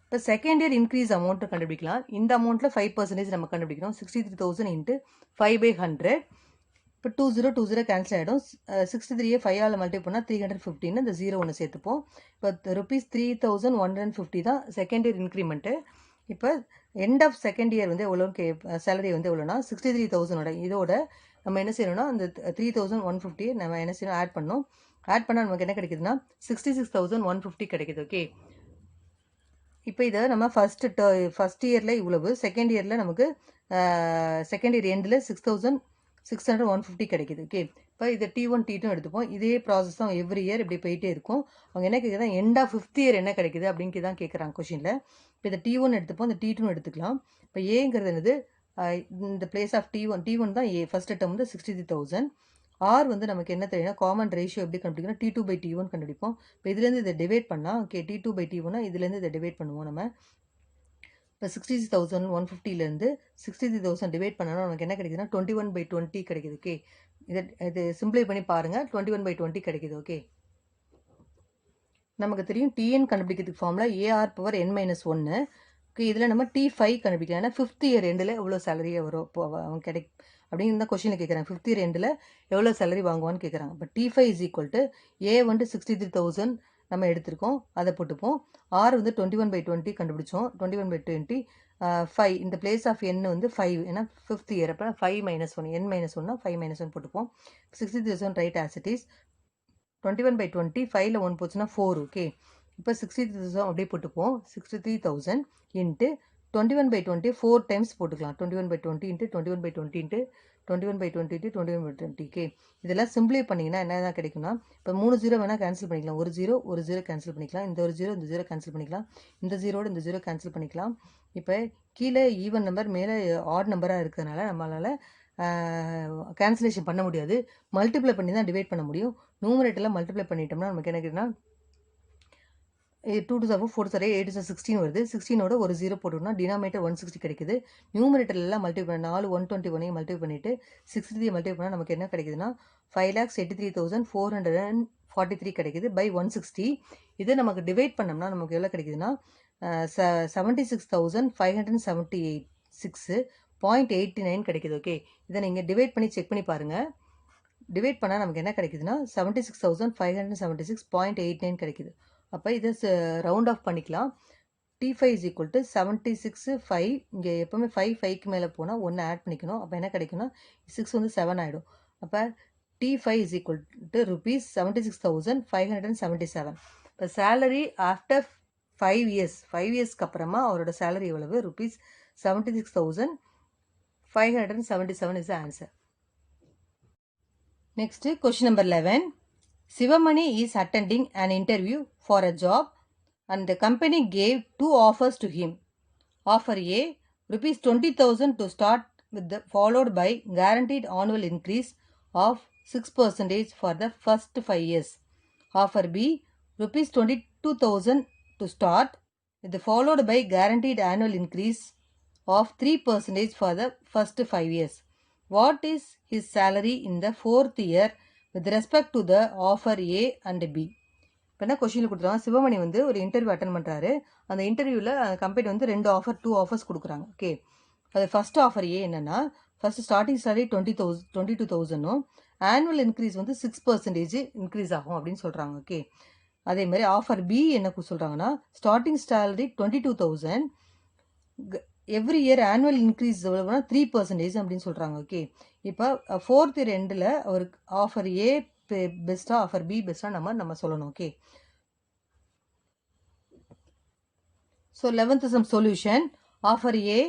இப்போ செகண்ட் இயர் இன்க்ரீஸ் அமௌண்ட்டு கண்டுபிடிக்கலாம். இந்த அமௌண்ட்டில் 5% நம்ம கண்டுபிடிக்கணும். 63,000 இன்ட்டு 5/100. இப்போ 20 கேன்சல் ஆகிடும். 63 5ஆல் மல்டிப்ளை பண்ணால் 315 இந்த 0 ஒன்று சேர்த்துப்போம். இப்போ ருபீஸ் 3,150 தான் செகண்ட் இயர் இன்க்ரிமெண்ட்டு. இப்போ எண்ட் ஆஃப் செகண்ட் இயர் வந்து எவ்வளோ சேலரி வந்து எவ்வளோனா 63,000ஓட இதோட நம்ம என்ன செய்யணும்னா அந்த 3,150 நம்ம என்ன செய்யணும் ஆட் பண்ணணும். ஆட் பண்ணால் நமக்கு என்ன கிடைக்குதுன்னா 66,150 கிடைக்குது. ஓகே, இப்போ இதை நம்ம ஃபஸ்ட் இயரில் இவ்வளவு, செகண்ட் இயரில் நமக்கு செகண்ட் இயர் எண்டில் 6,600 கிடைக்குது. ஓகே, இப்போ இதை T1 T2 எடுத்துப்போம். இதே ப்ராசஸ் தான் எவ்ரி இயர் இப்படி போயிட்டே இருக்கும். அவங்க என்ன கேட்குறா எண்ட் ஆஃப் ஃபிஃப்த் இயர் என்ன கிடைக்குது அப்படின்னு தான் கேட்குறாங்க கொஷினில். இப்போ இதை T1 எடுத்துப்போம், இந்த T2 எடுத்துக்கலாம். இப்போ ஏங்கிறது என்னது இந்த பிளேஸ் ஆஃப் T1 தான் ஏ ஃபர்ஸ்ட் டேர்ம் வந்து 63,000. ஆர் வந்து நமக்கு என்ன தெரியும்னா காமன் ரேஷியோ எப்படி கண்டுபிடிக்கணும் T2/T1 கண்டுபிடிப்போம். இப்போ இதுலேருந்து இதை டிவைட் பண்ணால் ஓகே T2/T1 இதுலேருந்து இதை டிவைட் பண்ணுவோம் நம்ம. இப்போ 66,150லேருந்து 63,000 டிவைட் பண்ணணும் நமக்கு என்ன கிடைக்குதுன்னா 21/20 கிடைக்குது. ஓகே, இது சிம்பிளை பண்ணி பாருங்கள் 21/20 கிடைக்குது. ஓகே, நமக்கு தெரியும் டிஎன் கண்டுபிடிக்கிறதுக்கு formula AR power n-1. Okay, இதில் நம்ம T5 கண்டுபிடிக்கலாம். ஏன்னா ஃபிஃப்த் இயர் எண்டில் எவ்வளோ சேலரி வரும் அவங்க அப்படின்னு தான் கொஷினில் கேட்குறாங்க. ஃபிஃப்த் இயர் எண்டில் எவ்வளோ சேலரி வாங்குவான்னு கேட்குறாங்க. இப்போ T5 is equal to A வந்து 63,000 நம்ம எடுத்திருக்கோம், அதை போட்டுப்போம். ஆர் வந்து 21/20 கண்டுபிடிச்சோம். 21/20 5 இந்த பிளேஸ் ஆஃப் n வந்து 5 ஏன்னா ஃபிஃப்த் இயர். அப்போ 5 - 1 n-1 5 - 1 போட்டுப்போம். 63,000 ரைட் ஆஸ் இட் இஸ். 21/20 5ல் 1 போச்சுன்னா 4. ஓகே, இப்போ 63,000 அப்படியே போட்டுப்போம். 63,000 இன்ட்டு 21/20 4 டைம்ஸ் போட்டுக்கலாம். 21/20 இன்ட்டு 21/20 இன்ட்டு 21/20 இன்ட்டு 21/20. ஓகே, இதெல்லாம் சிம்பிளை பண்ணிங்கன்னா என்ன தான் கிடைக்கும்னா இப்போ 3 0 வேணால் கேன்சல் பண்ணிக்கலாம். ஒரு 0 கேன்சல் பண்ணிக்கலாம். இந்த ஒரு 0 இந்த 0 கேன்சல் பண்ணிக்கலாம். இந்த 0ட இந்த 0 கேன்சல் பண்ணிக்கலாம். இப்போ கீழே ஈவன் நம்பர் மேலே ஆட் நம்பராக இருக்கிறதுனால நம்மளால் கேன்சலேஷன் பண்ண முடியாது. மல்டிப்ளை பண்ணி தான் டிவைட் பண்ண முடியும். நியூமரேட்டரில் மல்டிப்ளை பண்ணிட்டோம்னா நமக்கு என்ன கிடைக்குதுன்னா 2 2 4 4 8 16 வருது. 16ஓட ஒரு 0 போட்டோம்னா டினாமினேட்டர் 160 கிடைக்குது. நியூமரேட்டர்லாம் மல்டிப்ளை பண்ண 4 121 மல்டிப்ளை பண்ணிவிட்டு 63 மல்டிப்ளை பண்ணால் நமக்கு என்ன கிடைக்குதுன்னா 5,83,443 கிடைக்குது பை 160. இது நமக்கு டிவைட் பண்ணோம்னா நமக்கு எவ்வளோ கிடைக்குதுன்னா 76,576.89 கிடைக்குது. ஓகே, இதை நீங்கள் டிவைட் பண்ணி செக் பண்ணி பாருங்கள். டிவைட் பண்ணால் நமக்கு என்ன கிடைக்குதுன்னா 76,576.89 கிடைக்குது. அப்போ இதை ரவுண்ட் ஆஃப் பண்ணிக்கலாம். T5 இஸ் ஈக்குவல் டு 76 5 இங்கே எப்போவுமே 5க்கு மேலே போனால் 1 ஆட் பண்ணிக்கணும். அப்போ என்ன கிடைக்குன்னா 6 வந்து 7 ஆகிடும். அப்போ T5 is equal to rupees 76,577. இப்போ சேலரி ஆஃப்டர் 5 இயர்ஸ்க்கு அப்புறமா அவரோட சேலரி எவ்வளவு rupees 76,577 is answer. Next, question number 11. Sivamani is attending an interview for a job and the company gave 2 offers to him. Offer A, rupees 20,000 to start with followed by guaranteed annual increase of 6% for the first 5 years. Offer B, rupees 22,000 to start with followed by guaranteed annual increase of 3% for the first 5 years. What is his salary in the 4th year with respect to the offer A and B? இப்போ என்ன கொஷினில் கொடுத்துருவாங்க, சிவமணி வந்து ஒரு interview attend பண்ணுறாரு. அந்த இன்டர்வியூவில் company வந்து 2 ஆஃபர்ஸ் கொடுக்குறாங்க. ஓகே, அது ஃபஸ்ட் ஆஃபர் ஏ என்னென்னா first starting salary 22,000 annual increase வந்து 6% இன்க்ரீஸ் ஆகும் அப்படின்னு சொல்கிறாங்க. ஓகே, அதே மாதிரி ஆஃபர் பி என்ன சொல்கிறாங்கன்னா starting salary 22,000 every year annual increase எவ்வளோனா 3% அப்படின்னு சொல்கிறாங்க. ஓகே, இப்போ 4th இயர் எண்டில் அவருக்கு ஆஃபர் ஏ பெஸ்ட்டாக ஆஃபர் பி பெஸ்ட்டாக நம்ம சொல்லணும். Okay, so 11th sum solution. Offer A,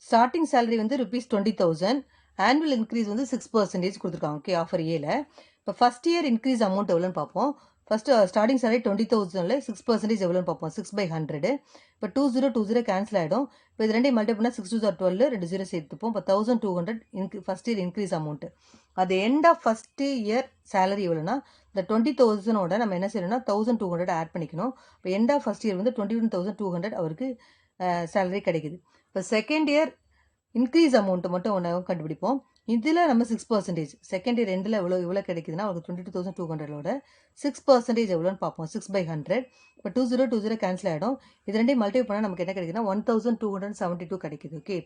starting salary வந்து rupees 20,000, annual increase வந்து 6% கொடுத்துருக்காங்க. ஓகே, ஆஃபர் ஏல இப்போ ஃபர்ஸ்ட் இயர் இன்க்ரீஸ் அமௌண்ட் எவ்வளோன்னு பார்ப்போம். ஃபர்ஸ்ட் ஸ்டார்டிங் salary 20,000ல 6% எவ்வளோன்னு பார்ப்போம். 6/100. இப்போ 2020 கேன்சல் ஆகிடும். இப்போ இது ரெண்டையும் மல்டிபிள் பண்ணால் 6 2 12 2 0 சேர்த்துப்போம். இப்போ 1,200 ஃபர்ஸ்ட் இயர் இன்க்ரீஸ் அமௌண்ட். அது end of first year salary எவ்வளோனா இந்த 20,000ஓட நம்ம என்ன செய்யணும்னா 1,200 ஆட் பண்ணிக்கணும். இப்போ எண்ட் ஆஃப் ஃபர்ஸ்ட் இயர் வந்து 21,200 அவருக்கு சேலரி கிடைக்குது. இப்போ செகண்ட் இயர் இன்க்ரீஸ் அமௌண்ட் மட்டும் ஒன்று கண்டுபிடிப்போம். இதில் நம்ம 6%, செகண்ட் இயர் ரெண்டில் எவ்வளோ கிடைக்குதுன்னா அவருக்கு 22,200ஓட 6% எவ்வளோன்னு பார்ப்போம். 6/100. இப்போ 2020 கேன்சல் ஆகிடும். இது ரெண்டையும் மல்டிப்ளை பண்ணால் நமக்கு என்ன கிடைக்குதுன்னா 1,272 கிடைக்குது. ஓகே,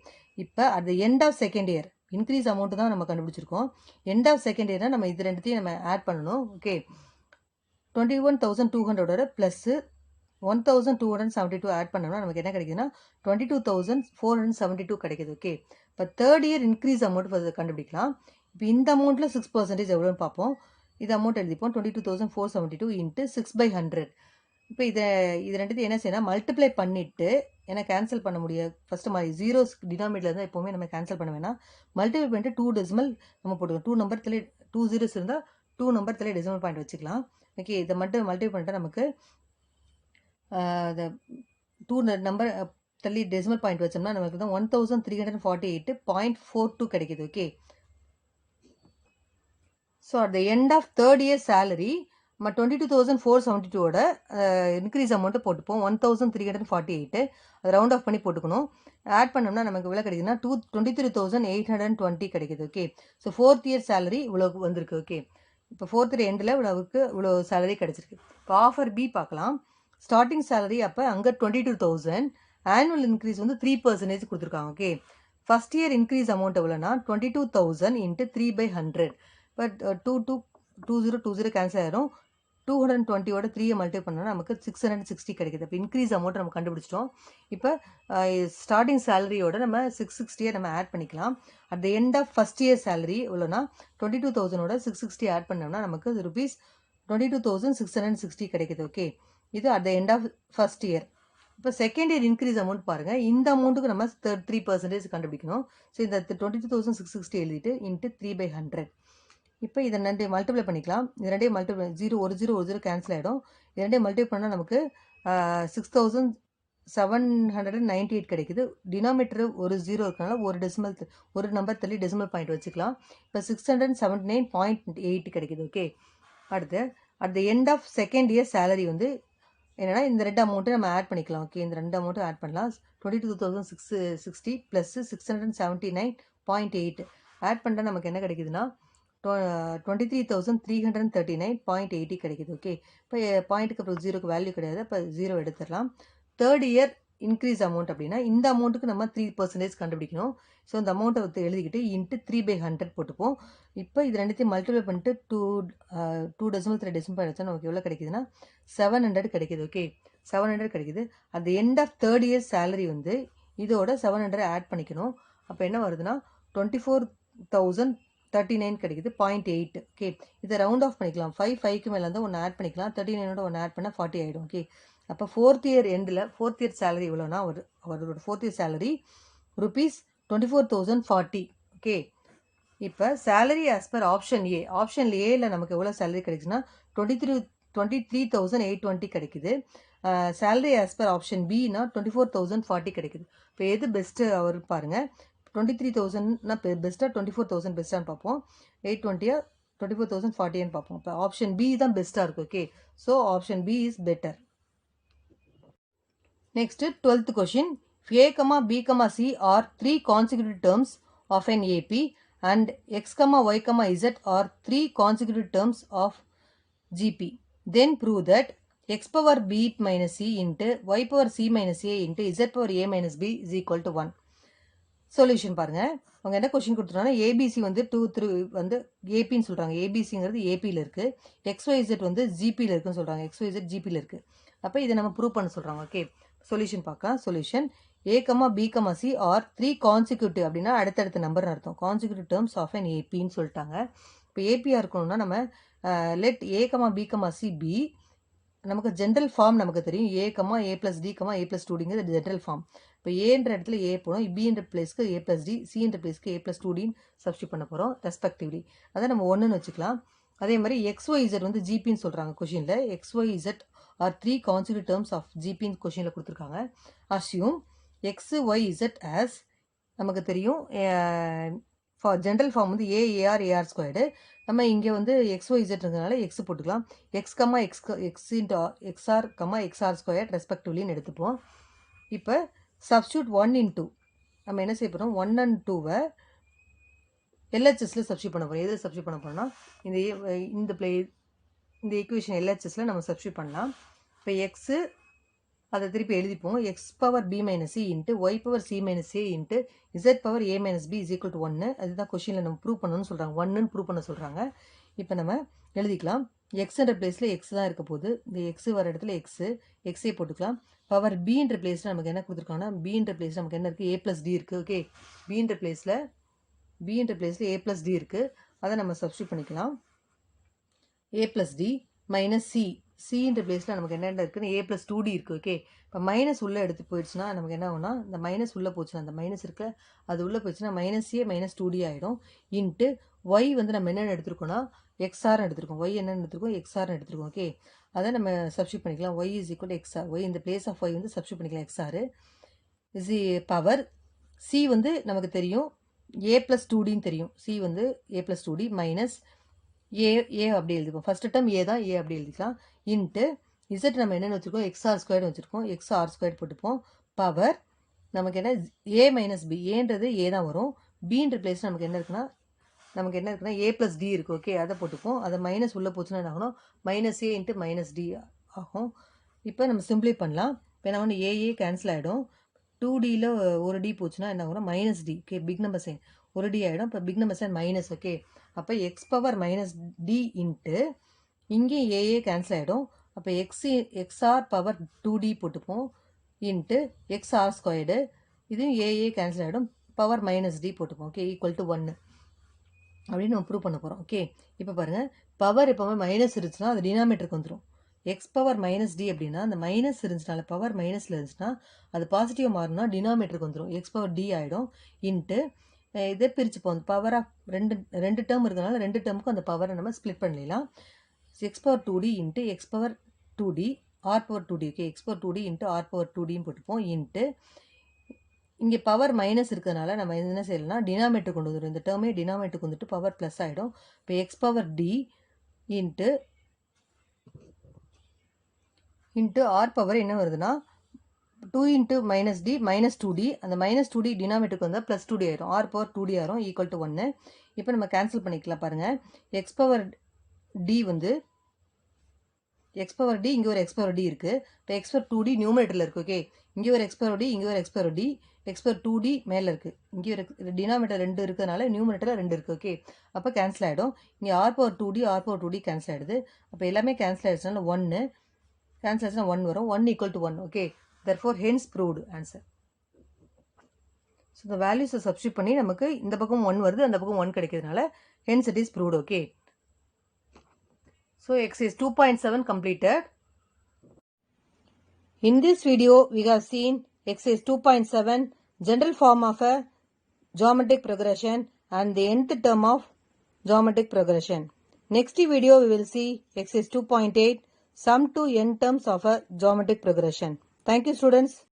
இப்போ அது end of second year increase amount தான் நம்ம கண்டுபிடிச்சிருக்கோம். எண்ட் ஆஃப் செகண்ட் இயர்னா நம்ம இது ரெண்டுத்தையும் நம்ம ஆட் பண்ணணும். ஓகே, 21,200ஓட ப்ளஸ் 1,272 ஆட் பண்ணோம்னா நமக்கு என்ன கிடைக்குதுன்னா 22,472 கிடைக்குது. ஓகே, இப்போ தேர்ட் இயர் இன்க்ரீஸ் அமௌண்ட் கண்டுபிடிக்கலாம். இப்போ இந்த அமௌண்ட்டில் 6% எவ்வளோன்னு பார்ப்போம். இது அமௌண்ட் எழுதிப்போம். 22,472 இன்ட்டு 6/100. இப்போ இது ரெண்டுத்தையும் என்ன செய்யணும், மல்டிப்ளை பண்ணிவிட்டு ஏன்னா கேன்சல் பண்ண முடியாது. ஃபஸ்ட்டு மாதிரி ஜீரோஸ் டினாமினேட்டர் இருந்தால் எப்போவுமே நம்ம கேன்சல் பண்ண வேணாம். மல்டிப்ளை பண்ணிட்டு 2 டெசிமல் நம்ம போட்டுக்கலாம். 2 நம்பர் தள்ளி 2 ஜீரோஸ் இருந்தால் 2 நம்பர் தள்ளி டெசிமல் பாயிண்ட் வச்சுக்கலாம். ஓகே, இதை மட்டும் மல்டிப்ளை பண்ணிட்டு நமக்கு the 2 நம்பர் தள்ளி டெசிமல் பாயிண்ட் வச்சோம்னா நமக்கு தான் 1,348.42 கிடைக்குது. Okay, so at the end of third year salary நம்ம 22,472ஓட இன்க்ரீஸ் அமௌண்ட்டு போட்டுப்போம். 1,348 அது ரவுண்ட் ஆஃப் பண்ணி போட்டுக்கணும். ஆட் பண்ணோம்னா நமக்கு இவ்வளோ கிடைக்குதுன்னா 23,820 கிடைக்குது. Okay, so fourth year salary இவ்வளோ வந்திருக்கு. ஓகே, இப்போ ஃபோர்த் இயர் எண்டில் இவ்வளோ சேலரி கிடச்சிருக்கு. இப்போ ஆஃபர் பி பார்க்கலாம். ஸ்டார்டிங் சேலரி அப்போ அங்கே 22,000, ஆனுவல் இன்க்ரீஸ் வந்து 3% கொடுத்துருக்காங்க. Okay, first year increase amount எவ்வளோனா 22,000 இன்ட்டு 3/100. பட் 2020 கேன்சல் ஆயிரும். 220ஓட 3 மல்டிப்ளை பண்ணோம்னா நமக்கு 660 கிடைக்குது. இப்போ இன்க்ரீஸ் அமௌண்ட் நம்ம கண்டுபிடிச்சிட்டோம். இப்போ ஸ்டார்டிங் சேலரியோட நம்ம 660 நம்ம ஆட் பண்ணிக்கலாம். At the end of first year salary எவ்வளோனா 22,000ஓட 660 ஆட் பண்ணோம்னா நமக்கு rupees 22,660 கிடைக்குது. ஓகே, இது at the end of first year. இப்போ செகண்ட் இயர் இன்க்ரீஸ் அமௌண்ட் பாருங்கள். இந்த அமௌண்ட்டுக்கு நம்ம 3% கண்டுபிடிக்கணும். ஸோ இந்த 22,660 எழுதிட்டு இன்ட்டு 3/100. இப்போ இதை ரெண்டையும் மல்டிப்ளை பண்ணிக்கலாம். இது ரெண்டையும் மல்டிப்ளை 0 கேன்சல் ஆகிடும். இது ரெண்டையும் மல்டிப்ளை பண்ணால் நமக்கு 6,798 கிடைக்குது. டினாமினேட்டர் ஒரு 0 இருக்கனால ஒரு நம்பர் தள்ளி டெசிமல் பாயிண்ட் வச்சுக்கலாம். இப்போ 679.8 கிடைக்குது. ஓகே, அடுத்து at the end of second year salary வந்து என்னென்னா இந்த ரெண்டு அமௌண்ட்டு நம்ம ஆட் பண்ணிக்கலாம். ஓகே, இந்த ரெண்டு அமௌண்ட்டும் ஆட் பண்ணலாம். 22,660 ப்ளஸ் 679.8 ஆட் பண்ணால் நமக்கு என்ன கிடைக்குதுன்னா 23,339.80 கிடைக்குது. ஓகே, இப்போ பாயிண்ட்டுக்கு அப்புறம் ஜீரோக்கு வேல்யூ கிடையாது. இப்போ 0 எடுத்துடலாம். தேர்ட் இயர் இன்க்ரீஸ் அமௌண்ட் அப்படின்னா இந்த அமௌண்ட்டுக்கு நம்ம 3% கண்டுபிடிக்கணும். ஸோ இந்த அமௌண்ட்டை எழுதிக்கிட்டு இன்ட்டு 3/100 போட்டுப்போம். இப்போ இது ரெண்டுத்தையும் மல்டிப்ளை பண்ணிட்டு 2 டெசிமல் 3 டெசிமல் பாயிண்ட் வச்சா நமக்கு எவ்வளோ கிடைக்குதுன்னா 700 கிடைக்குது. ஓகே, 700 கிடைக்குது. At the end of third year salary வந்து இதோட 700 ஆட் பண்ணிக்கணும். அப்போ என்ன வருதுன்னா 24,039 கிடைக்குது. 0.8. ஓகே, இதை ரவுண்ட் ஆஃப் பண்ணிக்கலாம். 5க்கு மேலே இருந்தால் ஒன்று ஆட் பண்ணிக்கலாம். 39ஓட ஒன்று ஆட் பண்ணால் 40 ஆகிடும். ஓகே, அப்போ ஃபோர்த் இயர் எண்டில் ஃபோர்த் இயர் சேலரி எவ்வளோனா அவரோட ஃபோர்த் இயர் சேலரி ₹24,040. ஓகே, இப்போ salary as per option A. Option ஏல நமக்கு எவ்வளோ சேலரி கிடைக்குதுன்னா 23,820 கிடைக்குது. சேலரி ஆஸ் பர் ஆப்ஷன் பின்னா 24,040 கிடைக்குது. இப்போ எது பெஸ்ட்டு அவர் பாருங்கள். 23,000னா பெஸ்ட்டாக 24,000 பெஸ்ட்டான்னு பார்ப்போம். 820 24,040 பார்ப்போம். இப்போ ஆப்ஷன் பி தான் பெஸ்ட்டாக இருக்குது. Okay, so option B is better. Next, 12th question. If A, B, C are 3 consecutive terms of an AP and X, Y, Z are 3 consecutive terms of GP, then prove that X power B minus C into Y power C minus A into Z power A minus B is equal to 1. Solution பாருங்க. அவங்க என்ன question கொடுத்துருக்காங்கன்னா ABC வந்து 2 3 வந்து ஏபின்னு சொல்கிறாங்க. ஏபிசிங்கிறது ஏபியில் இருக்குது. XYZ வந்து ஜிபியில் இருக்குன்னு சொல்கிறாங்க. XYZ ஜிபியில் இருக்குது. அப்போ இதை நம்ம ப்ரூவ் பண்ண சொல்கிறாங்க. ஓகே, சொல்யூஷன் பார்க்கலாம். Solution A, B, C are 3 consecutive அப்படின்னா அடுத்தடுத்த நம்பர்னு அர்த்தம். கான்சிக்யூட்டிவ் டேர்ம்ஸ் ஆஃப் அன் ஏபின்னு சொல்லிட்டாங்க. இப்போ ஏபியாக இருக்கணும்னா நம்ம let A, B, C be நமக்கு ஜென்ரல் ஃபார்ம் நமக்கு தெரியும் a, a plus d, a plus 2dங்கிறது ஜென்ரல் ஃபார்ம். இப்போ ஏன்ற இடத்துல a போடும், bன்ற பிளேஸ்க்கு a plus d, cன்ற பிளேஸ்க்கு a plus 2d சப்ஸ்டியூட் பண்ண போகிறோம் ரெஸ்பெக்டிவ்லி. அதை நம்ம 1ன்னு வச்சுக்கலாம். அதே மாதிரி XYZ வந்து ஜிபின்னு சொல்கிறாங்க கொஷினில். XYZ are 3 consecutive terms of ஜிபின்னு கொஷினில் கொடுத்துருக்காங்க. அஸ்யூம் XYZ ஆஸ் நமக்கு தெரியும் ஜென்ரல் ஃபார்ம் வந்து AR ஸ்கொயர்டு. நம்ம இங்கே வந்து XYZங்கிறதுனால எக்ஸ் போட்டுக்கலாம். XR ஸ்கொயர் ரெஸ்பெக்டிவ்லின்னு எடுத்துப்போம். இப்போ சப்ஸ்டியூட் 1 into நம்ம என்ன செய்ய போகிறோம், 1 and 2வை எல்ஹெச்எஸில் சப்ஸ்டியூட் பண்ண போகிறோம். எதில் சப்ஸ்டியூட் பண்ண போகிறோம்னா இந்த ஈக்குவேஷன் எல்ஹெச்எஸில் நம்ம சப்ஸ்டியூட் பண்ணலாம். இப்போ எக்ஸு அதை திருப்பி எழுதிப்போம். X power b minus c into y power c minus a into z power a minus b is equal to 1. அதுதான் கொஷினில் நம்ம ப்ரூவ் பண்ணணும்னு சொல்கிறாங்க. 1ன்னு ப்ரூவ் பண்ண சொல்கிறாங்க. இப்போ நம்ம எழுதிக்கலாம். எக்ஸ்ன்ற பிளேஸில் எக்ஸ் தான் இருக்க போகுது. இந்த எக்ஸு வர இடத்துல எக்ஸே போட்டுக்கலாம். பவர் பின்ற பிளேஸில் நமக்கு என்ன கொடுத்துருக்காங்கன்னா, பின்ற பிளேஸில் நமக்கு என்ன இருக்குது, ஏ ப்ளஸ் டி இருக்குது. ஓகே, பின்ற பிளேஸில் ஏ ப்ளஸ் டி இருக்குது. அதை நம்ம சப்ஸ்டியூட் பண்ணிக்கலாம். ஏ ப்ளஸ் டி மைனஸ் சின்ற பிளேஸில் நமக்கு என்ன இருக்குன்னு ஏ ப்ளஸ் 2d இருக்குது. ஓகே, இப்போ மைனஸ் உள்ளே எடுத்து போயிடுச்சுன்னா நமக்கு என்ன ஆகும்னா, இந்த மைனஸ் உள்ளே போச்சுன்னா, அந்த மைனஸ் இருக்க அது உள்ளே போயிடுச்சுன்னா மைனஸ் ஏ மைனஸ் 2d ஆகிடும். இன்ட்டு ஒய் வந்து நம்ம என்னென்னு எடுத்துருக்கோம்னா எக்ஸ்ஆர்னு எடுத்துருக்கோம். ஒய் என்னென்னு எடுத்துருக்கோம், எக்ஸ்ஆர்னு எடுத்துருக்கோம். ஓகே, அதை நம்ம சப்ஸ்டியூட் பண்ணிக்கலாம். Y is equal to xr. Y இந்த பிளேஸ் ஆஃப் ஒய் வந்து சப்ஸ்டியூட் பண்ணிக்கலாம். எக்ஸ்ஆர் இஸ் பவர் சி வந்து நமக்கு தெரியும் ஏ ப்ளஸ் 2dன்னு தெரியும். சி வந்து ஏ ப்ளஸ் 2d மைனஸ் ஏ அப்படி எழுதிப்போம். ஃபர்ஸ்ட் டேர்ம் ஏ தான், ஏ அப்படி எழுதிக்கலாம். இன்ட்டு இசட் நம்ம என்னென்னு வச்சுருக்கோம், எக்ஸ்ஆர் ஸ்கொயர்டு வச்சுருக்கோம். எக்ஸ்ஆர் ஸ்கொயர் போட்டுப்போம். பவர் நமக்கு என்ன, ஏ மைனஸ் பி. ஏன்றது ஏ தான் வரும். பின்ற பிளேஸ் நமக்கு என்ன இருக்குன்னா ஏ ப்ளஸ் டி இருக்குது. ஓகே, அதை போட்டுப்போம். அதை மைனஸ் உள்ளே போச்சுன்னா என்ன ஆகணும், minus a into minus D ஆகும். இப்போ நம்ம சிம்பிளை பண்ணலாம். இப்போ என்ன ஆகணும், ஏஏ கேன்சல் ஆகிடும். 2dயில் ஒரு டி போச்சுன்னா என்ன ஆகும், minus d. Okay, big number sign ஒரு டி ஆகிடும். இப்போ big number sign minus. Okay, அப்போ x power minus d into இங்கே ஏஏ கேன்சல் ஆகிடும். அப்போ எக்ஸ்ஆர் பவர் 2d போட்டுப்போம். இன்ட்டு எக்ஸ்ஆர் ஸ்கொயர்டு, இதுவும் ஏஏ கேன்சல் ஆகிடும். பவர் மைனஸ் டி போட்டுப்போம். ஓகே, ஈக்குவல் டு 1 அப்படின்னு நம்ம ப்ரூவ் பண்ண போகிறோம். ஓகே, இப்போ பாருங்கள், பவர் எப்போவுமே மைனஸ் இருந்துச்சுன்னா அது டினாமேட்டருக்கு வந்துடும். எக்ஸ் பவர் மைனஸ் டி அப்படின்னா அந்த மைனஸ் இருந்துச்சுனால பவர் மைனஸில் இருந்துச்சுன்னா அது பாசிட்டிவ் மாறினா டினாமேட்டருக்கு வந்துடும். எக்ஸ் பவர் டி ஆகிடும். இன்ட்டு இதை பிரிச்சுப்போம். பவர் ஆஃப் ரெண்டு டேர்ம் இருக்கிறதுனால ரெண்டு டேர்முக்கும் அந்த பவரை நம்ம ஸ்ப்ளிட் பண்ணிடலாம். X power 2d into x power 2d r power 2d. Okay, x power 2d into r power 2dன்னு போட்டுப்போம். இன்ட்டு இங்கே பவர் மைனஸ் இருக்கிறதுனால நம்ம என்ன செய்யலாம், டினாமேட்டர் கொண்டு வந்துடும். இந்த டேர்மே டினாமேட்டருக்கு வந்துட்டு பவர் ப்ளஸ் ஆகிடும். இப்போ x power d into r power என்ன வருதுன்னா 2 into minus D minus 2d. அந்த மைனஸ் 2d டினாமேட்டருக்கு வந்தால் ப்ளஸ் 2d ஆயிரும். ஆர் பவர் 2d ஆயிரும், ஈக்குவல் டு 1. இப்போ நம்ம கேன்சல் பண்ணிக்கலாம். பாருங்கள், எக்ஸ் பவர் டி வந்து எக்ஸ் பவர் டி, இங்கே ஒரு எக்ஸ் பவர் டி இருக்குது. இப்போ எக்ஸ் பவர் 2d நியூமரேட்டரில் இருக்குது. ஓகே, இங்கே ஒரு எக்ஸ் பவர் டி, இங்கே ஒரு x power d. X power 2d மேலே இருக்குது. இங்கே ஒரு டினாமேட்டர் 2 இருக்கிறதுனால நியூமரேட்டரில் 2 இருக்குது. ஓகே, அப்போ கேன்சல் ஆகிடும். இங்கே ஆர் பவர் 2d கேன்சல் ஆகிடுது. அப்போ எல்லாமே கேன்சல் ஆகிடுச்சுனால 1 கேன்சல் ஆச்சுன்னா 1 வரும். 1 equal to 1. Okay, therefore hence proved answer. So the values substitute பண்ணி நமக்கு இந்த பக்கம் 1 வருது, அந்த பக்கம் 1 கிடைக்கிறதுனால hence it is proved. Okay, so exercise 2.7 completed. In this video we have seen exercise 2.7 general form of a geometric progression and the nth term of geometric progression. Next video we will see exercise 2.8 sum to n terms of a geometric progression. Thank you, students.